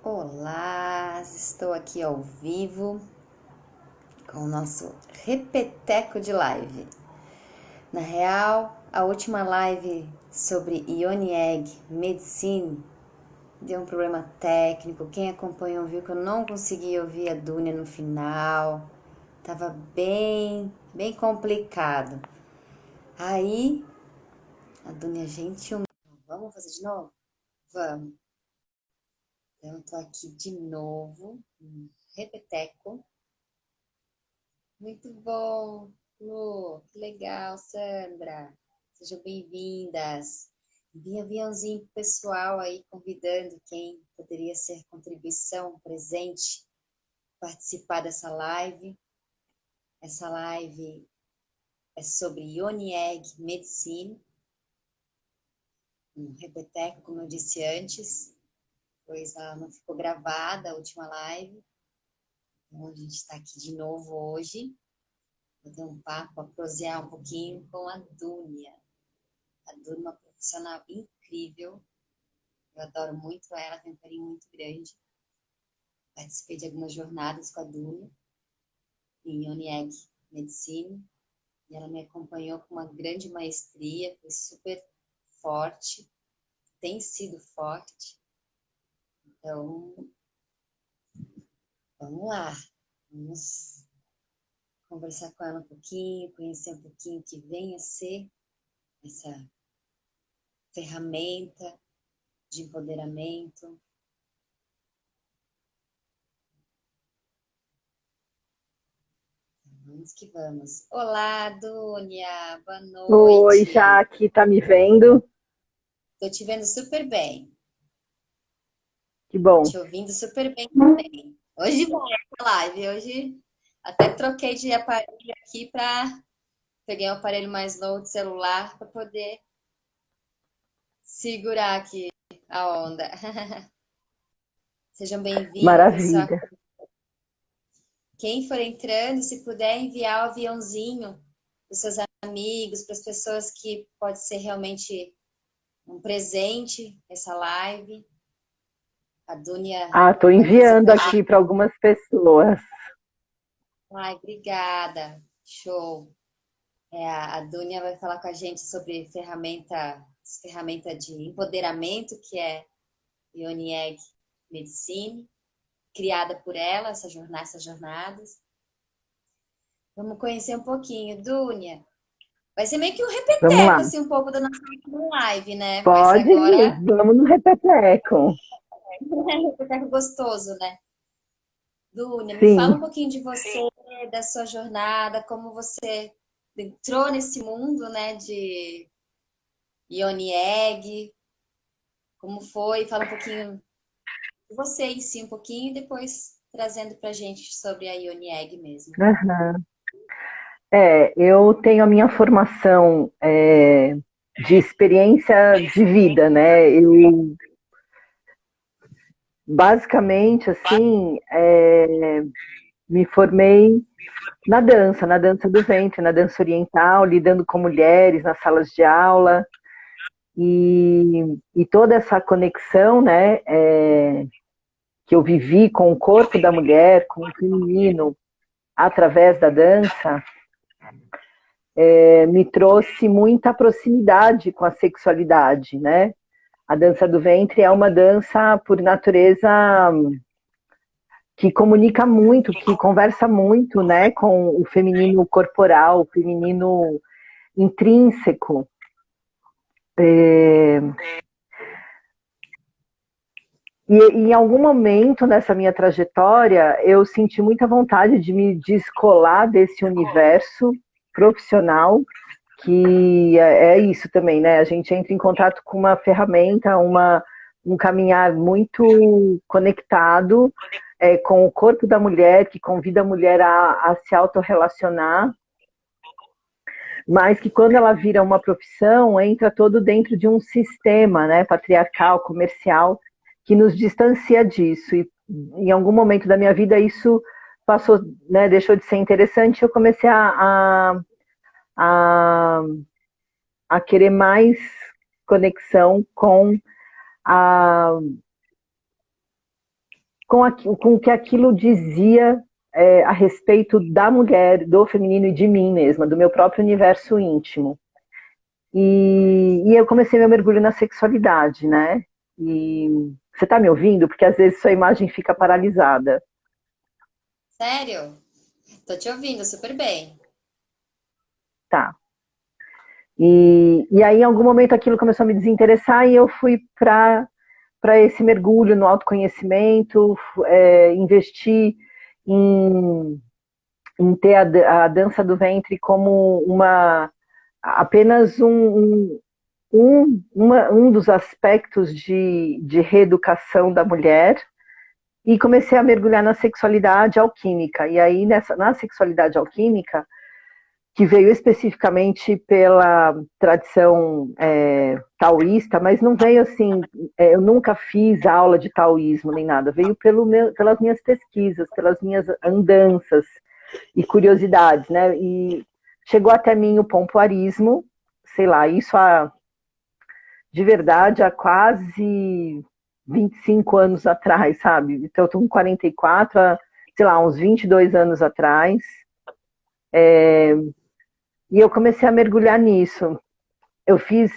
Olá, estou aqui ao vivo com o nosso repeteco de live. Na real, a última live sobre Ione Egg Medicine deu um problema técnico. Quem acompanhou viu que eu não consegui ouvir a Dunia no final. Tava bem complicado. Aí, a Dunia gentil, vamos fazer de novo? Vamos. Então, eu tô aqui de novo, repeteco. Muito bom, Lu, que legal, Sandra. Sejam bem-vindas. Envia aviãozinho pro pessoal aí, convidando quem poderia ser contribuição, presente, participar dessa live. Essa live é sobre Ione Egg Medicine, um repeteco, como eu disse antes, pois ela não ficou gravada a última live. Então a gente está aqui de novo hoje. Vou ter um papo, a prosear um pouquinho com a Dúnia. A Dúnia é uma profissional incrível. Eu adoro muito ela, tenho um carinho muito grande. Participei de algumas jornadas com a Dúnia em Unieg Medicine. E ela me acompanhou com uma grande maestria, foi super forte, tem sido forte. Então, vamos lá. Vamos conversar com ela um pouquinho, conhecer um pouquinho o que vem a ser essa ferramenta de empoderamento. Vamos que vamos. Olá, Dúnia, boa Oi, noite. Jaque, tá me vendo? Tô te vendo super bem, Que bom. te ouvindo super bem também. Hoje vai essa live, hoje até troquei de aparelho aqui para peguei um aparelho mais novo de celular para poder segurar aqui a onda. Sejam bem-vindos, pessoal. Maravilha. Quem for entrando, se puder enviar o aviãozinho para os seus amigos, para as pessoas que pode ser realmente um presente essa live. A Dunia Tô organiza enviando com a gente. aqui para algumas pessoas. Ai, obrigada. Show. A Dunia vai falar com a gente sobre ferramenta de empoderamento, que é Ione Egg Medicine, criada por ela, essas jornadas. Vamos conhecer um pouquinho. Dunia, vai ser meio que um Vamos repeteco, lá. assim, um pouco da nossa live, né? Mas Pode ir, agora, vamos no repeteco. repeteco gostoso, né? Dunia, me fala um Sim. pouquinho de você, da sua jornada, como você entrou nesse mundo, né, de Ione Egg, como foi, fala um pouquinho de você em si, um pouquinho, e depois trazendo pra gente sobre a Ione Egg mesmo. Aham. Eu tenho a minha formação de experiência de vida, né? Eu, basicamente, assim, me formei na dança do ventre, na dança oriental, lidando com mulheres nas salas de aula. E toda essa conexão, né, que eu vivi com o corpo da mulher, com o feminino, através da dança, me trouxe muita proximidade com a sexualidade, né? A dança do ventre é uma dança, por natureza, que comunica muito, que conversa muito, né, com o feminino corporal, o feminino intrínseco. É, E em algum momento nessa minha trajetória, eu senti muita vontade de me descolar desse universo profissional, que é isso também, né? A gente entra em contato com uma ferramenta, um caminhar muito conectado com o corpo da mulher, que convida a mulher a se autorrelacionar, mas que quando ela vira uma profissão, entra todo dentro de um sistema, né, patriarcal, comercial, que nos distancia disso. E em algum momento da minha vida isso passou, né, deixou de ser interessante. Eu comecei a, a querer mais conexão com a, com o que aquilo dizia a respeito da mulher, do feminino e de mim mesma, do meu próprio universo íntimo. E eu comecei meu mergulho na sexualidade, né? E você está me ouvindo? Porque às vezes sua imagem fica paralisada. Sério? Tô te ouvindo super bem. Tá. E aí, em algum momento, aquilo começou a me desinteressar e eu fui para esse mergulho no autoconhecimento, investir em, em ter a dança do ventre como apenas um dos aspectos de reeducação da mulher, e comecei a mergulhar na sexualidade alquímica. E aí, na sexualidade alquímica, que veio especificamente pela tradição taoísta, mas não veio assim, eu nunca fiz aula de taoísmo nem nada, veio pelas minhas pesquisas, pelas minhas andanças e curiosidades, né? E chegou até mim o pompoarismo, sei lá, isso de verdade há quase 25 anos atrás, sabe? Então eu tô com 44, sei lá, uns 22 anos atrás. E eu comecei a mergulhar nisso. Eu fiz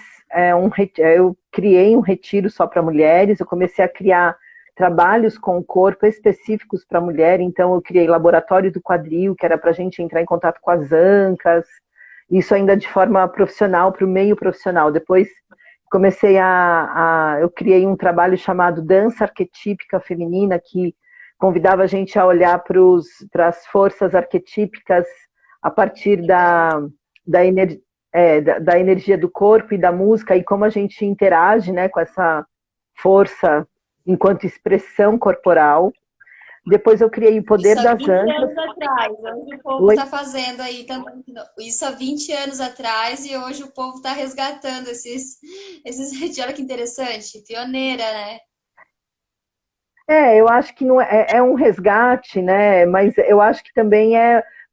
eu criei um retiro só para mulheres, eu comecei a criar trabalhos com o corpo específicos para mulher, então eu criei laboratório do quadril, que era para a gente entrar em contato com as ancas, isso ainda de forma profissional, para o meio profissional. Depois eu criei um trabalho chamado Dança Arquetípica Feminina, que convidava a gente a olhar para as forças arquetípicas a partir da energia do corpo e da música, e como a gente interage, né, com essa força enquanto expressão corporal. Depois eu criei o Poder Isso há das 20 Ancas. anos atrás. Hoje o povo Oi? está fazendo aí também. Isso há 20 anos atrás e hoje o povo está resgatando esses. Olha que interessante. Pioneira, né? Eu acho que não é um resgate, né? Mas eu acho que também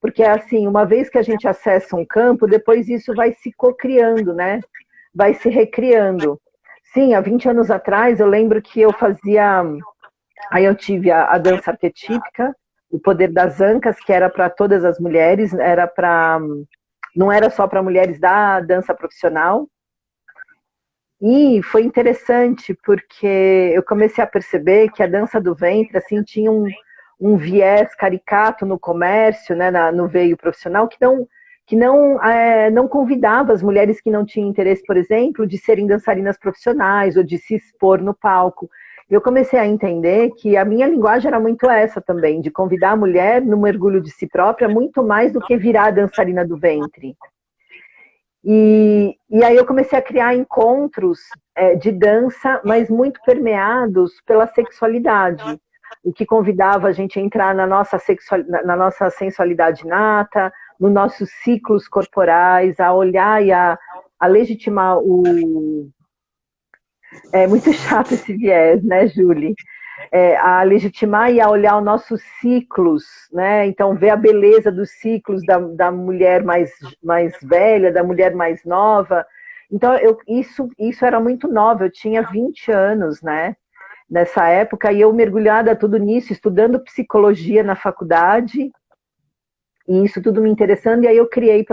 porque assim, uma vez que a gente acessa um campo, depois isso vai se cocriando, né? Vai se recriando. Sim, há 20 anos atrás eu lembro que eu fazia. Aí eu tive a dança arquetípica, o Poder das Ancas, que era para todas as mulheres, não era só para mulheres da dança profissional. E foi interessante porque eu comecei a perceber que a dança do ventre assim tinha um viés caricato no comércio, né, no veio profissional, não convidava as mulheres que não tinham interesse, por exemplo, de serem dançarinas profissionais ou de se expor no palco. Eu comecei a entender que a minha linguagem era muito essa também, de convidar a mulher no mergulho de si própria, muito mais do que virar a dançarina do ventre. E aí eu comecei a criar encontros de dança, mas muito permeados pela sexualidade, o que convidava a gente a entrar na nossa sensualidade nata, nos nossos ciclos corporais, a olhar e a legitimar o... É muito chato esse viés, né, Julie? A legitimar e a olhar os nossos ciclos, né? Então, ver a beleza dos ciclos da mulher mais velha, da mulher mais nova. Então, isso era muito nova, eu tinha 20 anos, né? Nessa época, e eu mergulhada tudo nisso, estudando psicologia na faculdade, e isso tudo me interessando, e aí eu criei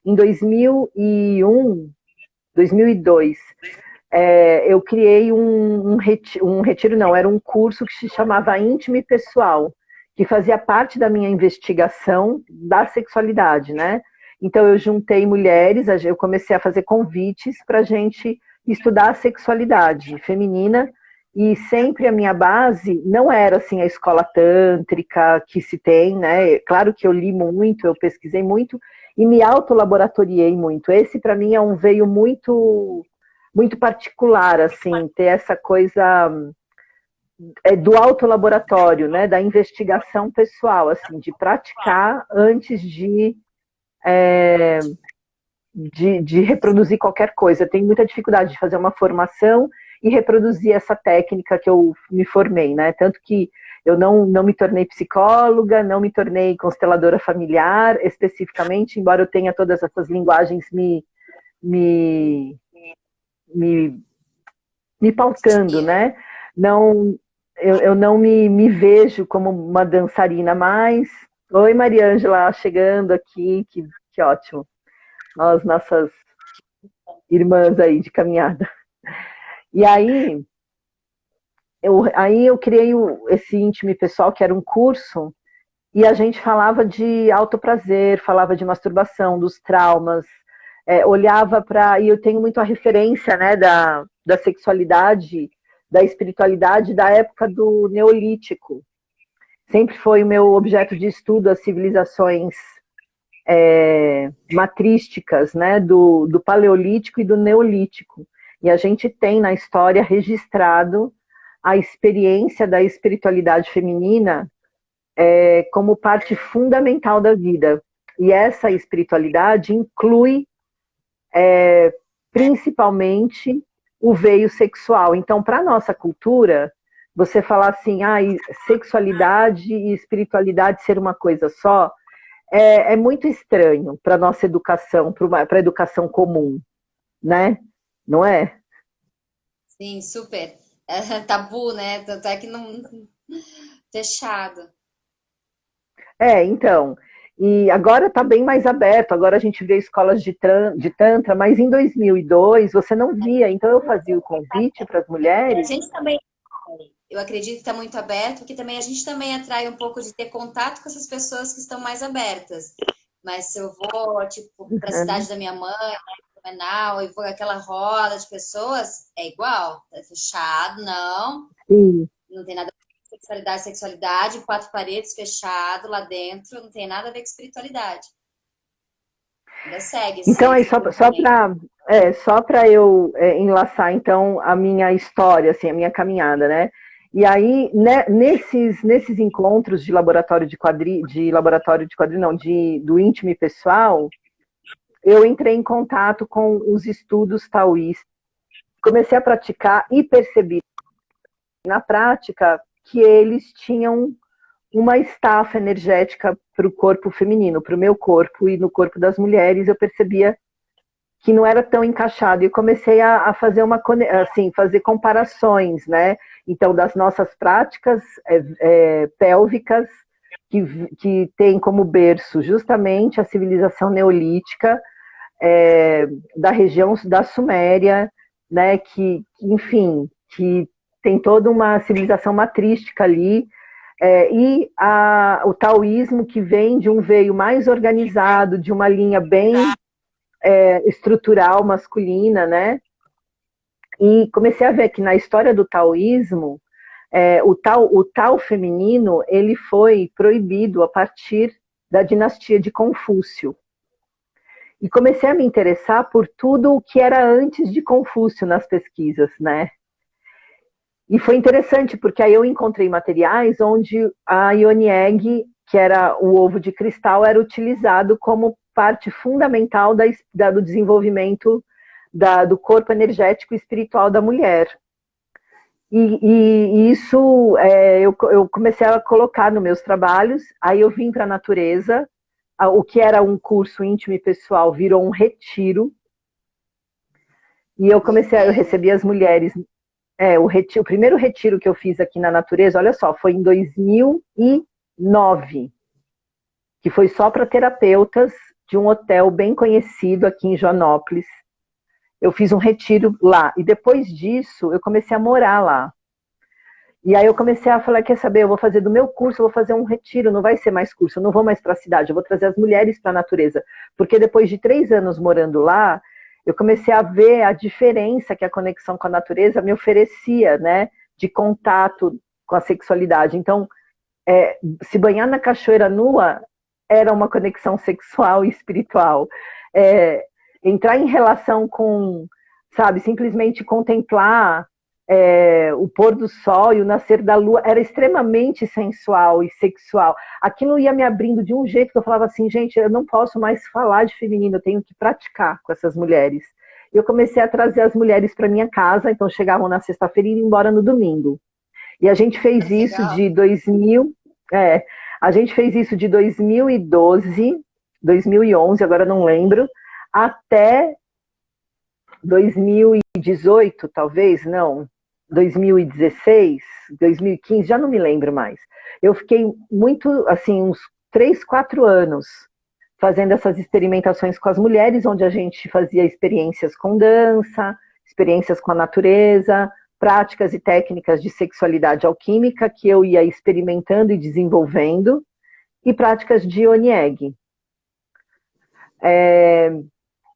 em 2001, 2002, eu criei um retiro, não, era um curso que se chamava Íntimo e Pessoal, que fazia parte da minha investigação da sexualidade, né? Então eu juntei mulheres, eu comecei a fazer convites para a gente estudar a sexualidade feminina, e sempre a minha base não era assim a escola tântrica que se tem, né? Claro que eu li muito, eu pesquisei muito e me autolaboratoriei muito. Esse para mim veio muito particular, assim, ter essa coisa do autolaboratório, né, da investigação pessoal, assim, de praticar antes de reproduzir qualquer coisa. Eu tenho muita dificuldade de fazer uma formação e reproduzir essa técnica que eu me formei, né, tanto que eu não me tornei psicóloga, não me tornei consteladora familiar, especificamente, embora eu tenha todas essas linguagens me pautando, né? Não, eu não me vejo como uma dançarina mais. Oi, Mariângela, chegando aqui, que ótimo. Nossas irmãs aí de caminhada. E aí eu criei esse íntimo pessoal, que era um curso, e a gente falava de autoprazer, falava de masturbação, dos traumas, olhava para... E eu tenho muito a referência, né, da sexualidade, da espiritualidade da época do Neolítico. Sempre foi o meu objeto de estudo as civilizações matrísticas, né, do Paleolítico e do Neolítico. E a gente tem na história registrado a experiência da espiritualidade feminina como parte fundamental da vida. E essa espiritualidade inclui principalmente o veio sexual. Então, para a nossa cultura, você falar assim, sexualidade e espiritualidade ser uma coisa só, é muito estranho para a nossa educação, para a educação comum, né? Não é? Sim, super. É tabu, né? Tanto é que não... Fechado. Então, e agora está bem mais aberto, agora a gente vê escolas de Tantra, mas em 2002 você não via, então eu fazia o convite para as A mulheres. gente também, eu acredito que está muito aberto, porque também a gente também atrai um pouco de ter contato com essas pessoas que estão mais abertas. Mas se eu vou, tipo, para a cidade da minha mãe, Blumenau, e vou aquela roda de pessoas, é igual, é fechado, não. Sim. Não tem nada a ver com sexualidade, quatro paredes fechado lá dentro, não tem nada a ver com espiritualidade. Ainda segue Então, aí, esse componente. só para eu enlaçar, então, a minha história, assim, a minha caminhada, né? E aí, né, nesses encontros de laboratório de quadril, não, do íntimo e pessoal, eu entrei em contato com os estudos taoístas, comecei a praticar e percebi na prática que eles tinham uma estafa energética para o corpo feminino, para o meu corpo e no corpo das mulheres. Eu percebia que não era tão encaixado. E eu comecei a fazer fazer comparações, né? Então, das nossas práticas pélvicas, que tem como berço justamente a civilização neolítica da região da Suméria, né? Enfim, que tem toda uma civilização matrística ali, e o taoísmo, que vem de um veio mais organizado, de uma linha bem estrutural masculina, né? E comecei a ver que na história do taoísmo, o Tao feminino, ele foi proibido a partir da dinastia de Confúcio. E comecei a me interessar por tudo o que era antes de Confúcio nas pesquisas, né? E foi interessante, porque aí eu encontrei materiais onde a Ioni Egg, que era o ovo de cristal, era utilizado como parte fundamental do desenvolvimento do corpo energético e espiritual da mulher. E isso eu comecei a colocar nos meus trabalhos, aí eu vim para a natureza, o que era um curso íntimo e pessoal virou um retiro, e eu recebi as mulheres. O primeiro retiro que eu fiz aqui na natureza, olha só, foi em 2009, que foi só para terapeutas de um hotel bem conhecido aqui em Joanópolis. Eu fiz um retiro lá, e depois disso eu comecei a morar lá. E aí eu comecei a falar, quer saber, eu vou fazer do meu curso, eu vou fazer um retiro, não vai ser mais curso, eu não vou mais para a cidade, eu vou trazer as mulheres para a natureza. Porque depois de 3 anos morando lá, eu comecei a ver a diferença que a conexão com a natureza me oferecia, né, de contato com a sexualidade. Então, se banhar na cachoeira nua era uma conexão sexual e espiritual. Entrar em relação com, sabe, simplesmente contemplar o pôr do sol e o nascer da lua era extremamente sensual e sexual. Aquilo ia me abrindo de um jeito que eu falava assim, gente, eu não posso mais falar de feminino, eu tenho que praticar com essas mulheres. Eu comecei a trazer as mulheres para minha casa, então chegavam na sexta-feira e iam embora no domingo. E a gente fez isso de 2012, 2011, agora não lembro, até 2018, talvez, não, 2016, 2015, já não me lembro mais. Eu fiquei muito, assim, uns 3, 4 anos fazendo essas experimentações com as mulheres, onde a gente fazia experiências com dança, experiências com a natureza, práticas e técnicas de sexualidade alquímica que eu ia experimentando e desenvolvendo, e práticas de Onieg.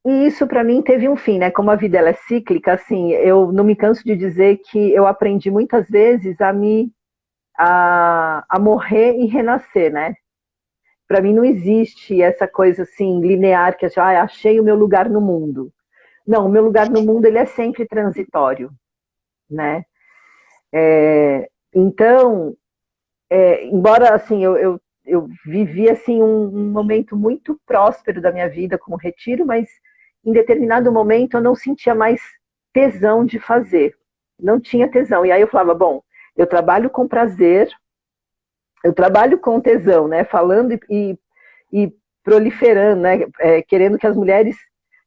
E isso para mim teve um fim, né? Como a vida ela é cíclica, assim, eu não me canso de dizer que eu aprendi muitas vezes a morrer e renascer, né? Para mim não existe essa coisa assim linear que achei o meu lugar no mundo. Não, o meu lugar no mundo ele é sempre transitório, né? Então, embora assim eu vivi assim um momento muito próspero da minha vida como retiro, mas em determinado momento eu não sentia mais tesão de fazer, não tinha tesão. E aí eu falava, bom, eu trabalho com prazer, eu trabalho com tesão, né? Falando e proliferando, né? Querendo que as mulheres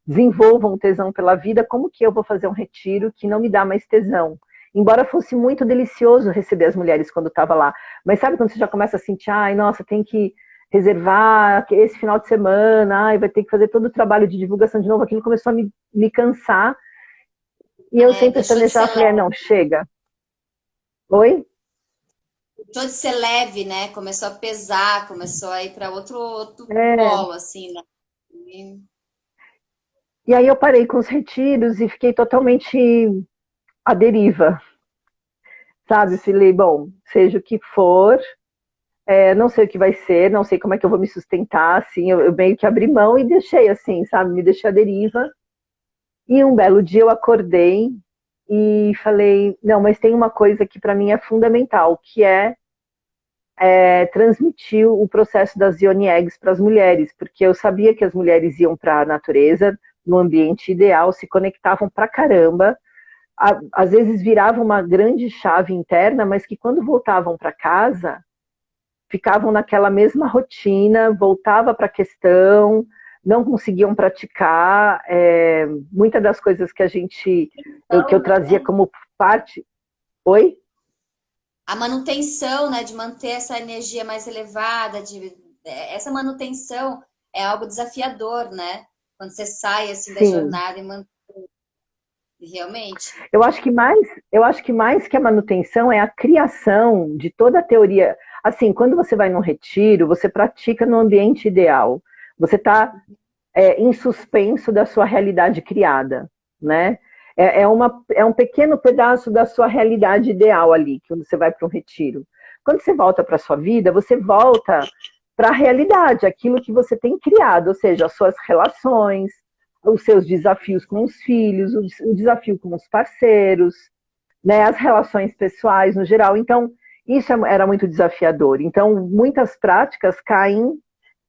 desenvolvam tesão pela vida, como que eu vou fazer um retiro que não me dá mais tesão? Embora fosse muito delicioso receber as mulheres quando estava lá. Mas sabe quando você já começa a sentir, ai, nossa, tem que reservar esse final de semana, ai, vai ter que fazer todo o trabalho de divulgação de novo, aquilo começou a me cansar. E eu sempre planejava, falei, não, chega. Oi? Deixou de ser leve, né? Começou a pesar, começou a ir para outro É. polo, assim, né? E aí eu parei com os retiros e fiquei totalmente à deriva, sabe? Falei, bom, seja o que for, não sei o que vai ser, não sei como é que eu vou me sustentar, assim, eu meio que abri mão e deixei assim, sabe? Me deixei à deriva. E um belo dia eu acordei e falei, não, mas tem uma coisa que para mim é fundamental, que transmitir o processo das Yoni Eggs para as mulheres, porque eu sabia que as mulheres iam para a natureza, no ambiente ideal, se conectavam pra caramba, às vezes viravam uma grande chave interna, mas que quando voltavam para casa, ficavam naquela mesma rotina, voltava para a questão, não conseguiam praticar, muitas das coisas que que eu trazia como parte... Oi? A manutenção, né, de manter essa energia mais elevada, essa manutenção é algo desafiador, né? Quando você sai assim da Sim. jornada e mantém realmente. Eu acho que mais que a manutenção é a criação de toda a teoria. Assim, quando você vai num retiro, você pratica no ambiente ideal. Você está em suspenso da sua realidade criada, né? É um pequeno pedaço da sua realidade ideal ali, quando você vai para um retiro. Quando você volta para a sua vida, você volta para a realidade, aquilo que você tem criado, ou seja, as suas relações, os seus desafios com os filhos, o desafio com os parceiros, né, as relações pessoais no geral. Então, isso era muito desafiador. Então, muitas práticas caem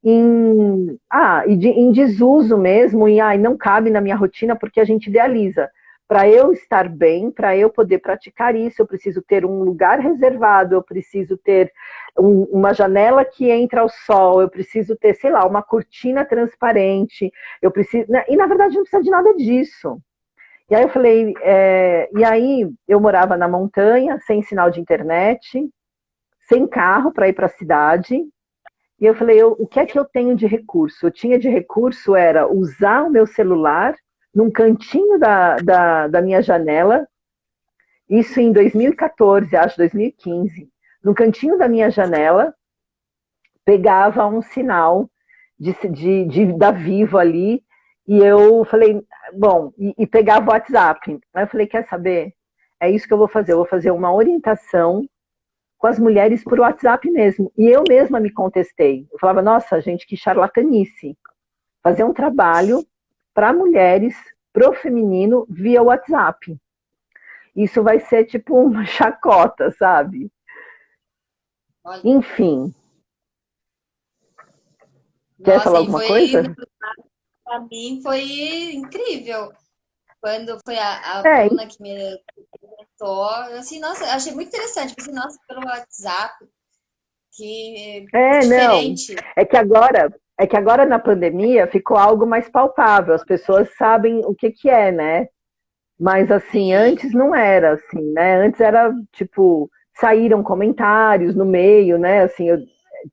em desuso mesmo, não cabe na minha rotina, porque a gente idealiza. Para eu estar bem, para eu poder praticar isso, eu preciso ter um lugar reservado, eu preciso ter uma janela que entra o sol, eu preciso ter, sei lá, uma cortina transparente, eu preciso... E na verdade não precisa de nada disso. E aí eu falei, e aí eu morava na montanha, sem sinal de internet, sem carro para ir para a cidade, e eu falei, o que é que eu tenho de recurso? Eu tinha de recurso era usar o meu celular num cantinho da minha janela, isso em 2014, acho, 2015. No cantinho da minha janela, pegava um sinal da Vivo ali, e eu falei, bom, e pegava o WhatsApp. Aí eu falei, quer saber? É isso que eu vou fazer uma orientação com as mulheres por WhatsApp mesmo. E eu mesma me contestei. Eu falava, nossa, gente, que charlatanice. Fazer um trabalho para mulheres, pro feminino, via WhatsApp. Isso vai ser tipo uma chacota, sabe? Olha, Enfim. Quer nossa, falar e alguma coisa? para mim foi incrível. Quando foi a Bruna que me apresentou, assim, nossa, achei muito interessante. Pensei, nossa, pelo WhatsApp, que Não. diferente. É que agora na pandemia ficou algo mais palpável. As pessoas sabem o que é, né? Mas, assim, sim, antes não era assim, né? Antes era, tipo, saíram comentários no meio, né? Assim, de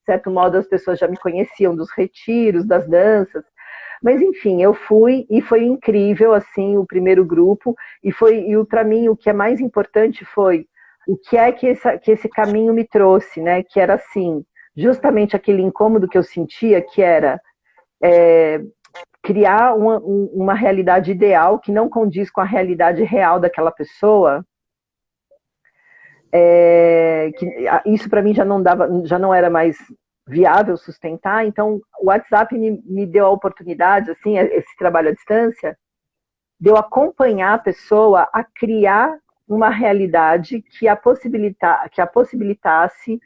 certo modo as pessoas já me conheciam dos retiros, das danças. Mas, enfim, eu fui e foi incrível, assim, o primeiro grupo. E para mim, o que é mais importante foi o que é que esse caminho me trouxe, né? Que era, assim, justamente aquele incômodo que eu sentia, que era criar uma realidade ideal que não condiz com a realidade real daquela pessoa. Isso para mim já não era mais viável sustentar. Então, o WhatsApp me deu a oportunidade, assim, esse trabalho à distância, de eu acompanhar a pessoa a criar uma realidade que a possibilitasse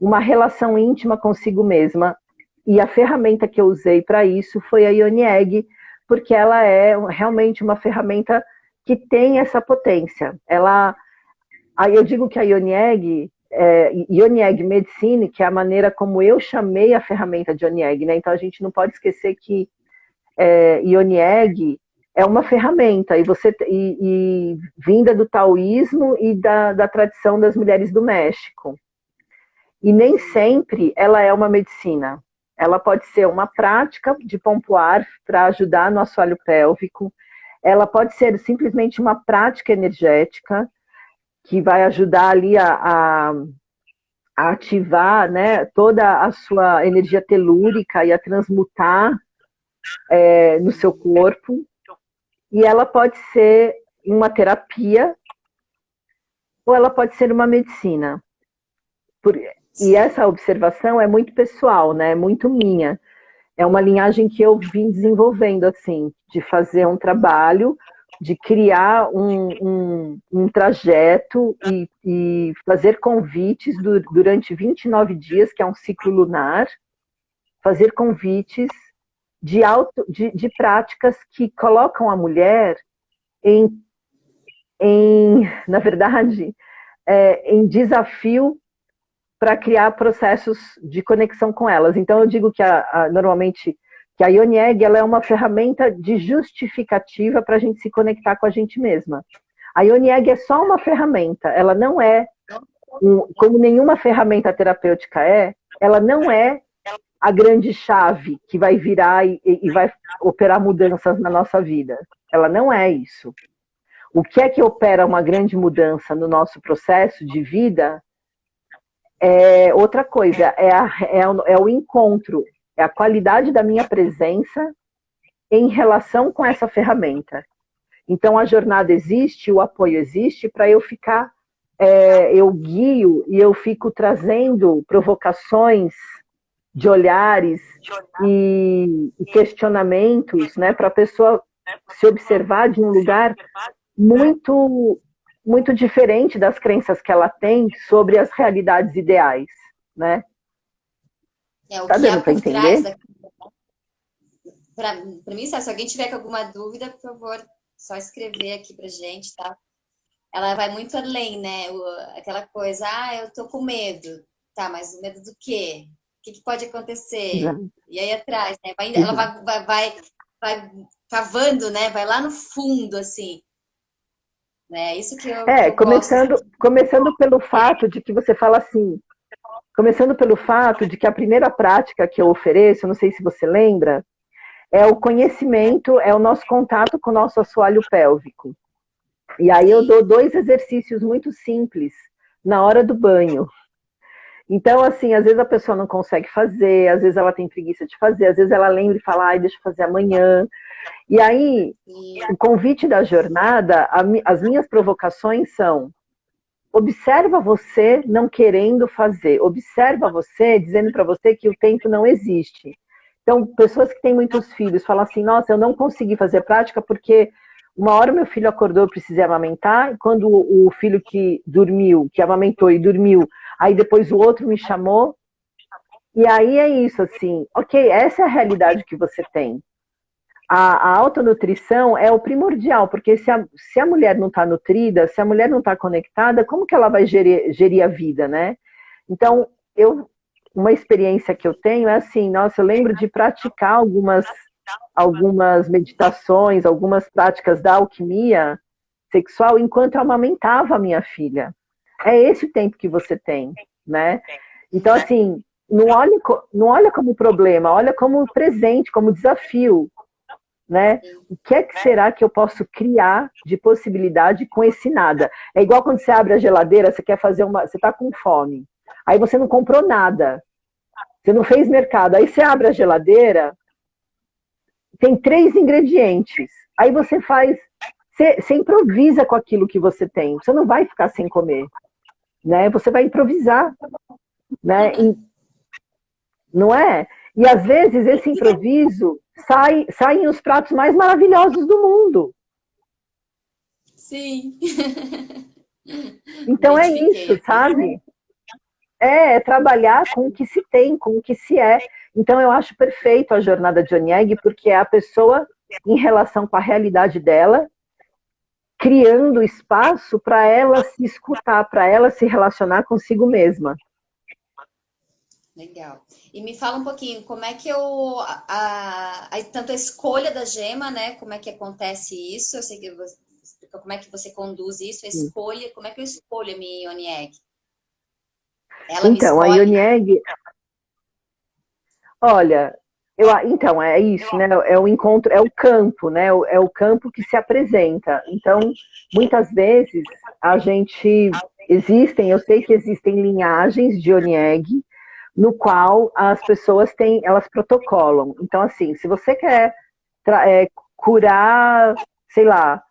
uma relação íntima consigo mesma. E a ferramenta que eu usei para isso foi a Ioni Egg, porque ela é realmente uma ferramenta que tem essa potência. Aí eu digo que a Ioni Egg, Ioni Egg Medicine, que é a maneira como eu chamei a ferramenta de Ioni Egg, né? Então a gente não pode esquecer que Ioni Egg é uma ferramenta e vinda do taoísmo e da tradição das mulheres do México. E nem sempre ela é uma medicina. Ela pode ser uma prática de pompoar para ajudar no assoalho pélvico. Ela pode ser simplesmente uma prática energética que vai ajudar ali a ativar, né, toda a sua energia telúrica e a transmutar no seu corpo. E ela pode ser uma terapia ou ela pode ser uma medicina. E sim. essa observação é muito pessoal, né? É muito minha. É uma linhagem que eu vim desenvolvendo, assim, de fazer um trabalho, de criar um trajeto e fazer convites durante 29 dias, que é um ciclo lunar, fazer convites de práticas que colocam a mulher em, na verdade, em desafio para criar processos de conexão com elas. Então, eu digo que normalmente que a Ioni Egg ela é uma ferramenta de justificativa para a gente se conectar com a gente mesma. A Ioni Egg é só uma ferramenta, ela não é, como nenhuma ferramenta terapêutica ela não é a grande chave que vai virar e vai operar mudanças na nossa vida. Ela não é isso. O que é que opera uma grande mudança no nosso processo de vida outra coisa, é o encontro, é a qualidade da minha presença em relação com essa ferramenta. Então, a jornada existe, o apoio existe para eu ficar, eu guio e eu fico trazendo provocações de olhares e questionamentos, né, para a pessoa se observar de um lugar muito muito diferente das crenças que ela tem sobre as realidades ideais, né? O Tá que dando há para por trás entender? da... Para mim, se alguém tiver com alguma dúvida, por favor, só escrever aqui pra gente, tá? Ela vai muito além, né? Aquela coisa, eu tô com medo. Tá, mas o medo do quê? O que pode acontecer? Exato, E aí atrás, né? Ela exato. vai cavando, né? Vai lá no fundo, assim. Né? É isso que É, eu gosto, assim. começando pelo fato de que você fala assim, começando pelo fato de que a primeira prática que eu ofereço, não sei se você lembra, é o conhecimento, é o nosso contato com o nosso assoalho pélvico. E aí eu dou Sim, 2 exercícios muito simples na hora do banho. Então, assim, às vezes a pessoa não consegue fazer, às vezes ela tem preguiça de fazer, às vezes ela lembra e fala, ai, deixa eu fazer amanhã. E aí, sim, o convite da jornada, as minhas provocações são: observa você não querendo fazer, observa você dizendo para você que o tempo não existe. Então, pessoas que têm muitos filhos falam assim: nossa, eu não consegui fazer prática porque uma hora meu filho acordou, eu precisei amamentar, e quando o filho que dormiu, que amamentou e dormiu, aí depois o outro me chamou. E aí é isso, assim, ok, essa é a realidade que você tem. A autonutrição é o primordial, porque se a mulher não está nutrida, se a mulher não está conectada, como que ela vai gerir a vida, né? Então, uma experiência que eu tenho é assim, nossa, eu lembro de praticar algumas meditações, algumas práticas da alquimia, sexual enquanto eu amamentava a minha filha. É esse o tempo que você tem, né? Então, assim, não olha como problema, olha como presente, como desafio, né? O que é que será que eu posso criar de possibilidade com esse nada? É igual quando você abre a geladeira, você quer fazer você está com fome. Aí você não comprou nada. Você não fez mercado. Aí você abre a geladeira, tem 3 ingredientes. Aí você faz, você improvisa com aquilo que você tem. Você não vai ficar sem comer, né? Você vai improvisar, né? Não é? E às vezes esse improviso saem os pratos mais maravilhosos do mundo. Sim. Então é isso, sabe? É trabalhar com o que se tem, com o que se é. Então eu acho perfeito a jornada de Oneg, porque é a pessoa, em relação com a realidade dela, criando espaço para ela se escutar, para ela se relacionar consigo mesma. Legal. E me fala um pouquinho, como é que tanto a escolha da gema, né? Como é que acontece isso? Eu sei que você explica como é que você conduz isso, a escolha, como é que eu escolho a minha Ioni Egg? Ela me Então, a escolhe? Ioni Egg, olha, então, é isso, né? É o encontro, é o campo, né? É o campo que se apresenta. Então, muitas vezes, eu sei que existem linhagens de Ioni Egg, no qual as pessoas elas protocolam. Então, assim, se você quer curar, sei lá,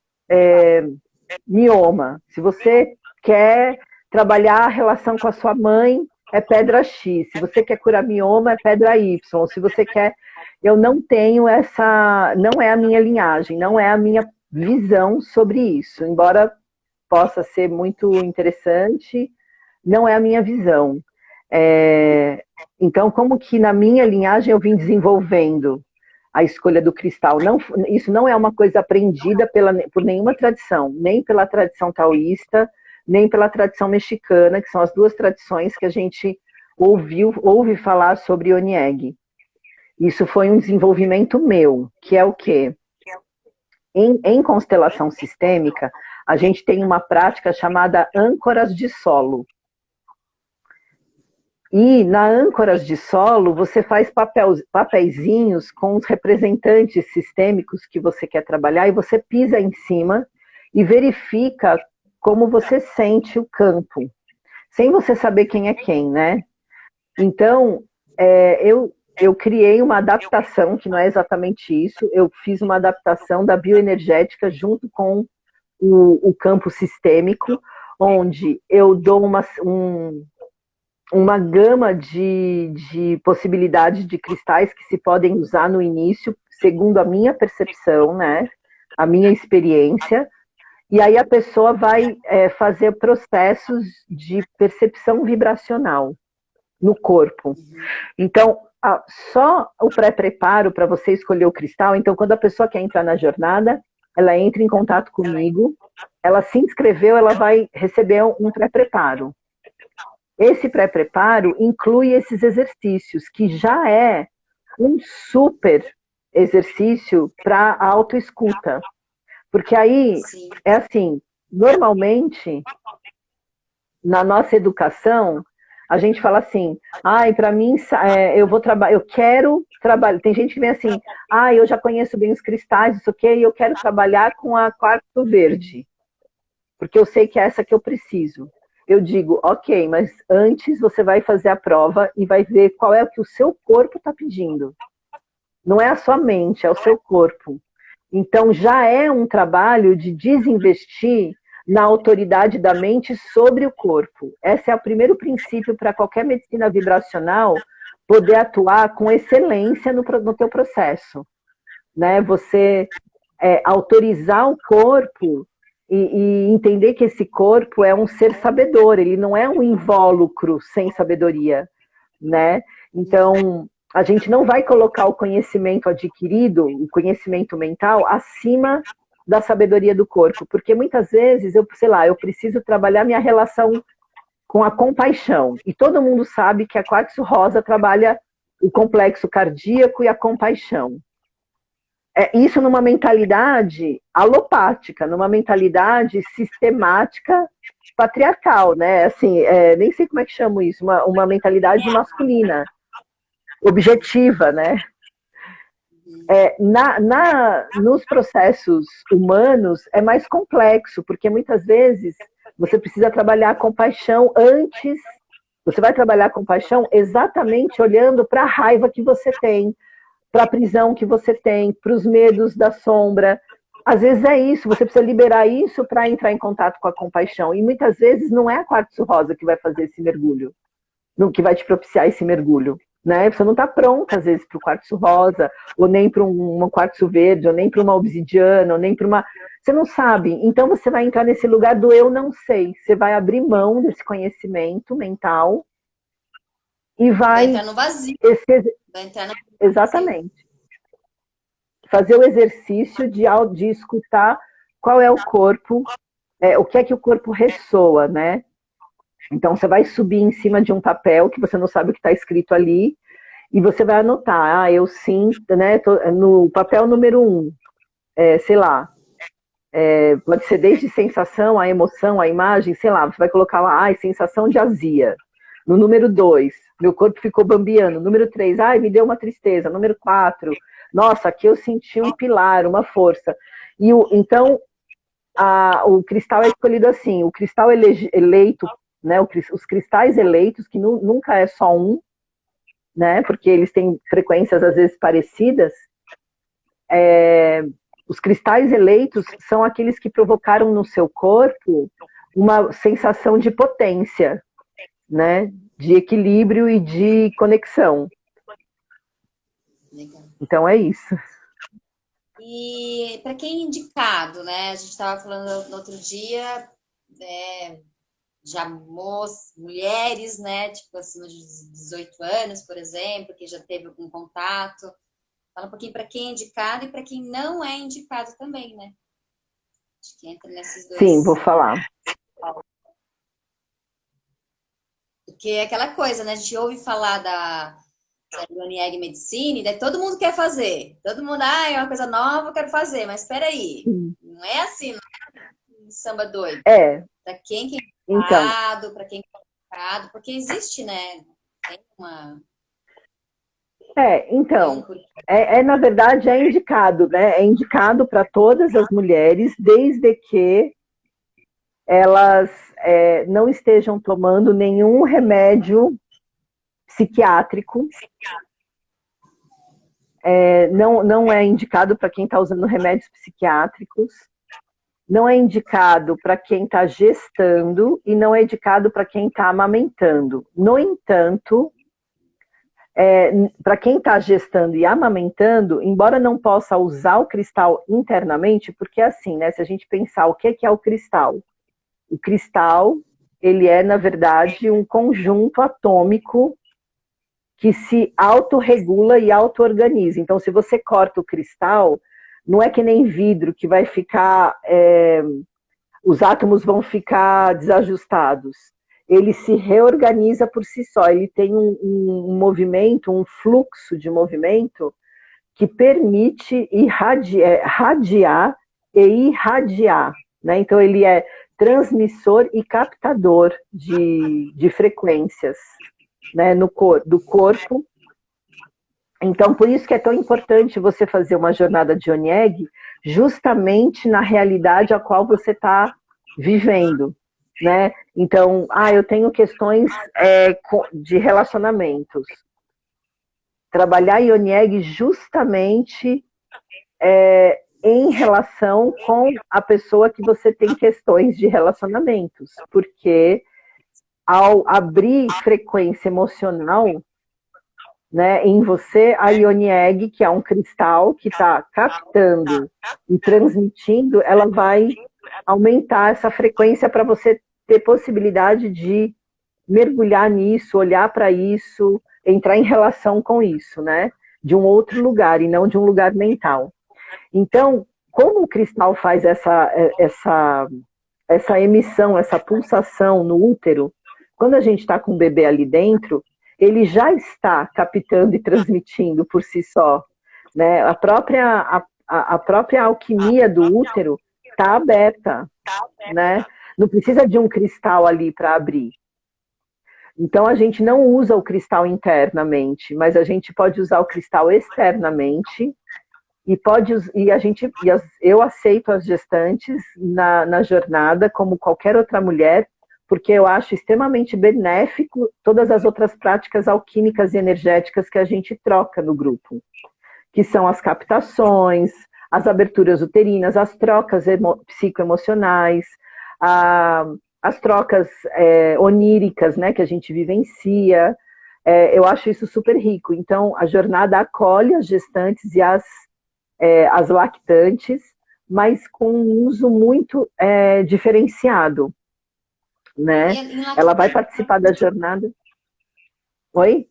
mioma, se você quer trabalhar a relação com a sua mãe, é pedra X. Se você quer curar mioma, é pedra Y. Se você quer. Eu não tenho não é a minha linhagem, não é a minha visão sobre isso. Embora possa ser muito interessante, não é a minha visão. Então, como que na minha linhagem eu vim desenvolvendo a escolha do cristal? Isso não é uma coisa aprendida por nenhuma tradição, nem pela tradição taoísta, nem pela tradição mexicana, que são as 2 tradições que a gente ouve falar sobre Oneg. Isso foi um desenvolvimento meu, que é o quê? Em constelação sistêmica, a gente tem uma prática chamada âncoras de solo. E na âncoras de solo, você faz papeizinhos com os representantes sistêmicos que você quer trabalhar e você pisa em cima e verifica como você sente o campo, sem você saber quem é quem, né? Então, eu criei uma adaptação, que não é exatamente isso, eu fiz uma adaptação da bioenergética junto com o campo sistêmico, onde eu dou uma gama de possibilidades de cristais que se podem usar no início, segundo a minha percepção, né? A minha experiência. E aí a pessoa vai fazer processos de percepção vibracional no corpo. Então, só o pré-preparo para você escolher o cristal. Então, quando a pessoa quer entrar na jornada, ela entra em contato comigo, ela se inscreveu, ela vai receber um pré-preparo. Esse pré-preparo inclui esses exercícios, que já é um super exercício para a autoescuta. Porque aí, é assim, normalmente, na nossa educação, a gente fala assim, para mim, eu quero trabalhar. Tem gente que vem assim, eu já conheço bem os cristais, isso aqui, e eu quero trabalhar com a quartzo verde, porque eu sei que é essa que eu preciso. Eu digo, ok, mas antes você vai fazer a prova e vai ver qual é o que o seu corpo está pedindo. Não é a sua mente, é o seu corpo. Então já é um trabalho de desinvestir na autoridade da mente sobre o corpo. Esse é o primeiro princípio para qualquer medicina vibracional poder atuar com excelência no teu processo. Né? Você autorizar o corpo e entender que esse corpo é um ser sabedor, ele não é um invólucro sem sabedoria, né? Então, a gente não vai colocar o conhecimento adquirido, o conhecimento mental, acima da sabedoria do corpo, porque muitas vezes, eu preciso trabalhar minha relação com a compaixão, e todo mundo sabe que a quartzo rosa trabalha o complexo cardíaco e a compaixão. Isso numa mentalidade alopática, numa mentalidade sistemática patriarcal, né? Assim, nem sei como é que chamo isso, uma mentalidade masculina, objetiva, né? Nos processos humanos é mais complexo, porque muitas vezes você precisa trabalhar a compaixão antes, você vai trabalhar a compaixão exatamente olhando para a raiva que você tem, para a prisão que você tem, para os medos da sombra. Às vezes é isso, você precisa liberar isso para entrar em contato com a compaixão. E muitas vezes não é a quartzo rosa que vai fazer esse mergulho, que vai te propiciar esse mergulho. Né? Você não está pronta, às vezes, para o quartzo rosa, ou nem para um quartzo verde, ou nem para uma obsidiana, ou nem para uma... Você não sabe. Então você vai entrar nesse lugar do eu não sei. Você vai abrir mão desse conhecimento mental e vai entrar no vazio. Vai entrar no... Exatamente. Fazer o exercício de escutar qual é o corpo, o que é que o corpo ressoa, né? Então você vai subir em cima de um papel que você não sabe o que está escrito ali e você vai anotar, eu sinto, né? No papel número 1, sei lá, pode ser desde sensação, a emoção, a imagem, sei lá, você vai colocar lá, sensação de azia. No número 2, meu corpo ficou bambiando. Número 3, me deu uma tristeza. Número 4, nossa, aqui eu senti um pilar, uma força. Então, o cristal é escolhido assim, o cristal eleito, né, os cristais eleitos, que nunca é só um, né, porque eles têm frequências às vezes parecidas, os cristais eleitos são aqueles que provocaram no seu corpo uma sensação de potência, né, de equilíbrio e de conexão. Legal. Então é isso. E para quem é indicado, né? A gente estava falando no outro dia, já mulheres, né? Tipo acima de 18 anos, por exemplo, que já teve algum contato. Fala um pouquinho para quem é indicado e para quem não é indicado também, né? Acho que entra nesses dois. Sim, vou falar. Porque é aquela coisa, né? A gente ouve falar da Ionieg Medicine, daí todo mundo quer fazer. Todo mundo, é uma coisa nova, eu quero fazer. Mas espera aí, não é assim, não é um samba doido. Para quem que é indicado, para quem que é indicado, porque existe, né? Tem uma... Então, na verdade é indicado, né? É indicado para todas as mulheres, desde que elas não estejam tomando nenhum remédio psiquiátrico. Não é indicado para quem está usando remédios psiquiátricos, não é indicado para quem está gestando e não é indicado para quem está amamentando. No entanto, para quem está gestando e amamentando, embora não possa usar o cristal internamente, porque assim, né, se a gente pensar o que é o cristal ele é, na verdade, um conjunto atômico que se autorregula e auto-organiza. Então, se você corta o cristal, não é que nem vidro que vai ficar, os átomos vão ficar desajustados. Ele se reorganiza por si só, ele tem um movimento, um fluxo de movimento que permite radiar e irradiar. Né? Então, ele é transmissor e captador de frequências, né, do corpo. Então, por isso que é tão importante você fazer uma jornada de Ionieg justamente na realidade a qual você está vivendo, né? Então, eu tenho questões de relacionamentos. Trabalhar Ionieg justamente em relação com a pessoa que você tem questões de relacionamentos, porque ao abrir frequência emocional, né, em você, a Ionieg, que é um cristal que está captando e transmitindo, ela vai aumentar essa frequência para você ter possibilidade de mergulhar nisso, olhar para isso, entrar em relação com isso, né, de um outro lugar e não de um lugar mental. Então, como o cristal faz essa emissão, essa pulsação no útero, quando a gente está com o bebê ali dentro, ele já está captando e transmitindo por si só, né? a própria alquimia do útero está aberta, né? Não precisa de um cristal ali para abrir. Então a gente não usa o cristal internamente, mas a gente pode usar o cristal externamente eu aceito as gestantes na jornada como qualquer outra mulher, porque eu acho extremamente benéfico todas as outras práticas alquímicas e energéticas que a gente troca no grupo, que são as captações, as aberturas uterinas, as trocas psicoemocionais, as trocas oníricas, né, que a gente vivencia. Eu acho isso super rico. Então, a jornada acolhe as gestantes e as lactantes, mas com um uso muito diferenciado, né? Ela vai participar da jornada. Oi?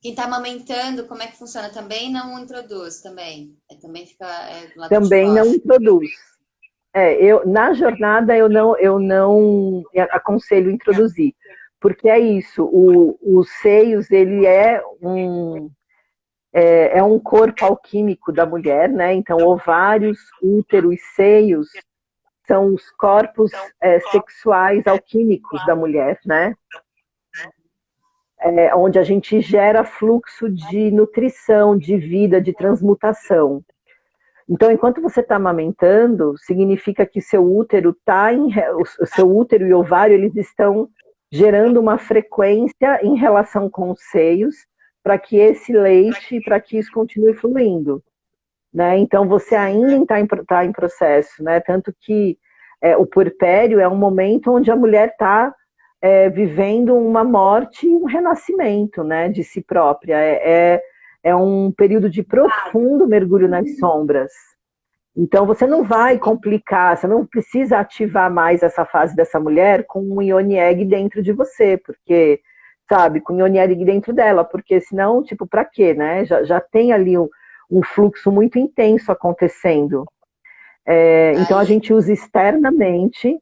Quem está amamentando, como é que funciona? Também não introduz, também? Também fica do lado Também de fora. não introduz. Na jornada eu não aconselho introduzir, porque é isso, os seios, ele é um corpo alquímico da mulher, né? Então, ovários, útero e seios são os corpos sexuais alquímicos da mulher, né? Onde a gente gera fluxo de nutrição, de vida, de transmutação. Então, enquanto você está amamentando, significa que seu útero seu útero e ovário, eles estão gerando uma frequência em relação com os seios, para que esse leite, para que isso continue fluindo, né? Então, você ainda está em processo, né? Tanto que o puerpério é um momento onde a mulher está vivendo uma morte e um renascimento, né, de si própria. É um período de profundo mergulho nas sombras. Então, você não vai complicar, você não precisa ativar mais essa fase dessa mulher com um Yoni Egg dentro de você, porque, sabe, com o Yoni Egg dentro dela, porque senão, tipo, pra quê, né? Já tem ali um fluxo muito intenso acontecendo. Então, a gente usa externamente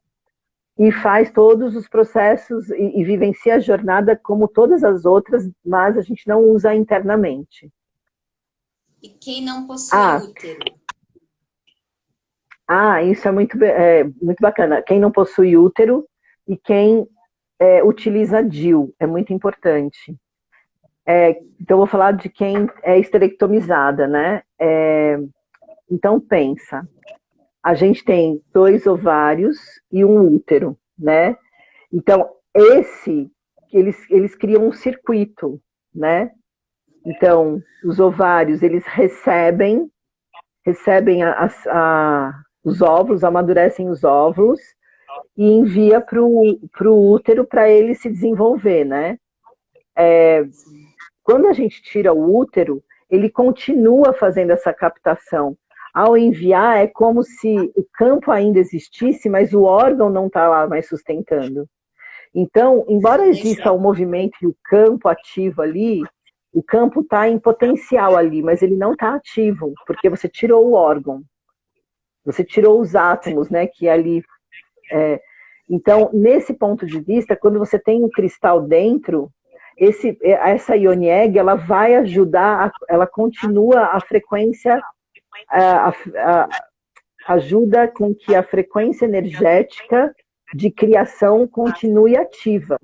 e faz todos os processos e vivencia a jornada como todas as outras, mas a gente não usa internamente. E quem não possui útero? Isso é muito bacana. Quem não possui útero e quem utiliza DIU, é muito importante. Então, eu vou falar de quem é esterectomizada, né? Então, pensa. A gente tem 2 ovários e um útero, né? Então, eles criam um circuito, né? Então, os ovários, eles recebem os óvulos, amadurecem os óvulos e envia para o útero para ele se desenvolver, né? Quando a gente tira o útero, ele continua fazendo essa captação. Ao enviar, é como se o campo ainda existisse, mas o órgão não está lá mais sustentando. Então, embora exista o movimento e o campo ativo ali, o campo está em potencial ali, mas ele não está ativo, porque você tirou o órgão. Você tirou os átomos, né, que ali... Então, nesse ponto de vista, quando você tem um cristal dentro, essa Yoni Egg, ela vai ajudar, ela continua a frequência, ajuda com que a frequência energética de criação continue ativa.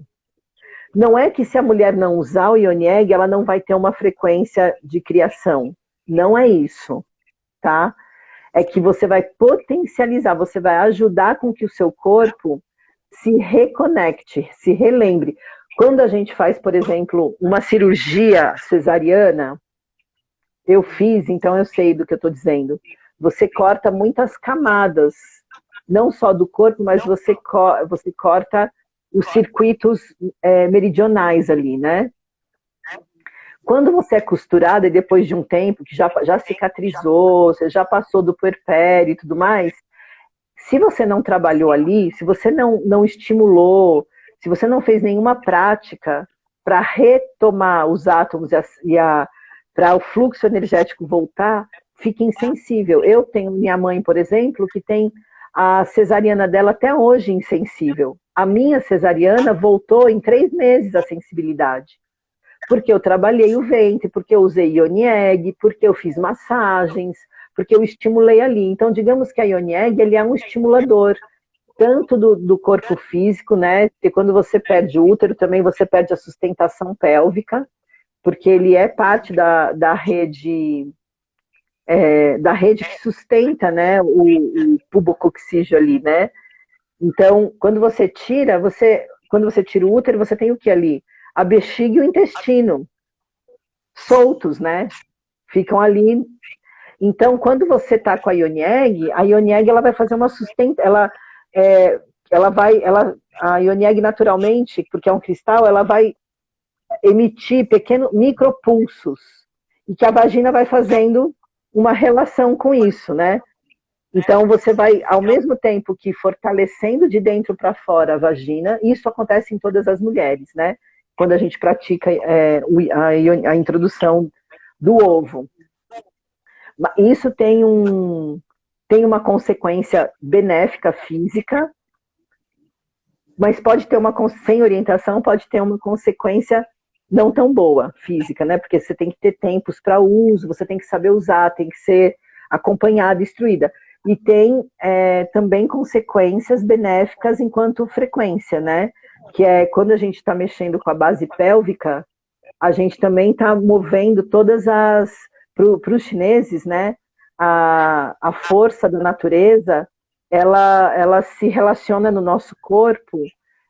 Não é que se a mulher não usar o Yoni Egg, ela não vai ter uma frequência de criação. Não é isso, tá? É que você vai potencializar, você vai ajudar com que o seu corpo se reconecte, se relembre. Quando a gente faz, por exemplo, uma cirurgia cesariana, eu fiz, então eu sei do que eu estou dizendo. Você corta muitas camadas, não só do corpo, mas você corta os circuitos meridionais ali, né? Quando você é costurada e depois de um tempo que já cicatrizou, você já passou do puerpério e tudo mais, se você não trabalhou ali, se você não estimulou, se você não fez nenhuma prática para retomar os átomos para o fluxo energético voltar, fica insensível. Eu tenho minha mãe, por exemplo, que tem a cesariana dela até hoje insensível. A minha cesariana voltou em 3 meses a sensibilidade. Porque eu trabalhei o ventre, porque eu usei Yoni Egg, porque eu fiz massagens, porque eu estimulei ali. Então, digamos que a Yoni Egg, ele é um estimulador, tanto do corpo físico, né? Porque quando você perde o útero, também você perde a sustentação pélvica, porque ele é parte da rede que sustenta, né, o pubococcígeo ali, né? Então, quando você tira o útero, você tem o que ali? A bexiga e o intestino soltos, né? Ficam ali. Então, quando você está com a Ione Egg, ela vai fazer uma sustenta, é, a Ione Egg naturalmente, porque é um cristal, ela vai emitir pequenos micropulsos e que a vagina vai fazendo uma relação com isso, né? Então você vai, ao mesmo tempo que fortalecendo de dentro para fora a vagina, isso acontece em todas as mulheres, né? Quando a gente pratica a introdução do ovo. Isso tem uma consequência benéfica física, mas pode ter sem orientação, pode ter uma consequência não tão boa física, né? Porque você tem que ter tempos para uso, você tem que saber usar, tem que ser acompanhada, instruída. E tem também consequências benéficas enquanto frequência, né? Que é quando a gente está mexendo com a base pélvica, a gente também está movendo todas as. Para os chineses, né? A força da natureza, ela se relaciona no nosso corpo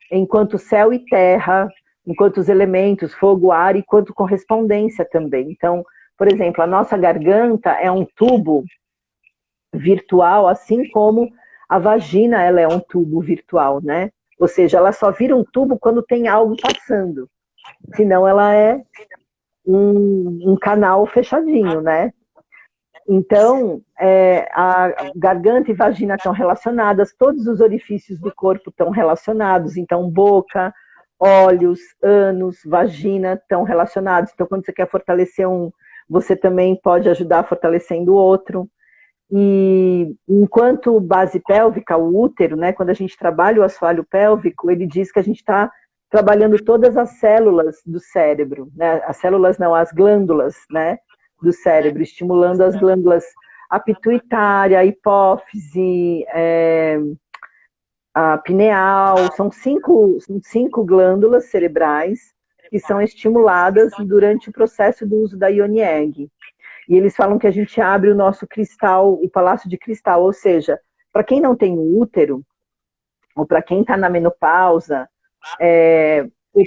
enquanto céu e terra, enquanto os elementos, fogo, ar, e quanto correspondência também. Então, por exemplo, a nossa garganta é um tubo virtual, assim como a vagina ela é um tubo virtual, né? Ou seja, ela só vira um tubo quando tem algo passando. Senão ela é um canal fechadinho, né? Então, a garganta e vagina estão relacionadas, todos os orifícios do corpo estão relacionados, então boca, olhos, ânus, vagina estão relacionados. Então, quando você quer fortalecer um, você também pode ajudar fortalecendo o outro. E enquanto base pélvica, o útero, né, quando a gente trabalha o assoalho pélvico, ele diz que a gente está trabalhando todas as células do cérebro, né? As células não, as glândulas, né, do cérebro, estimulando as glândulas, a pituitária, a hipófise, a pineal, são cinco glândulas cerebrais que são estimuladas durante o processo do uso da Ione Egg. E eles falam que a gente abre o nosso cristal, o palácio de cristal, ou seja, para quem não tem útero, ou para quem está na menopausa, ou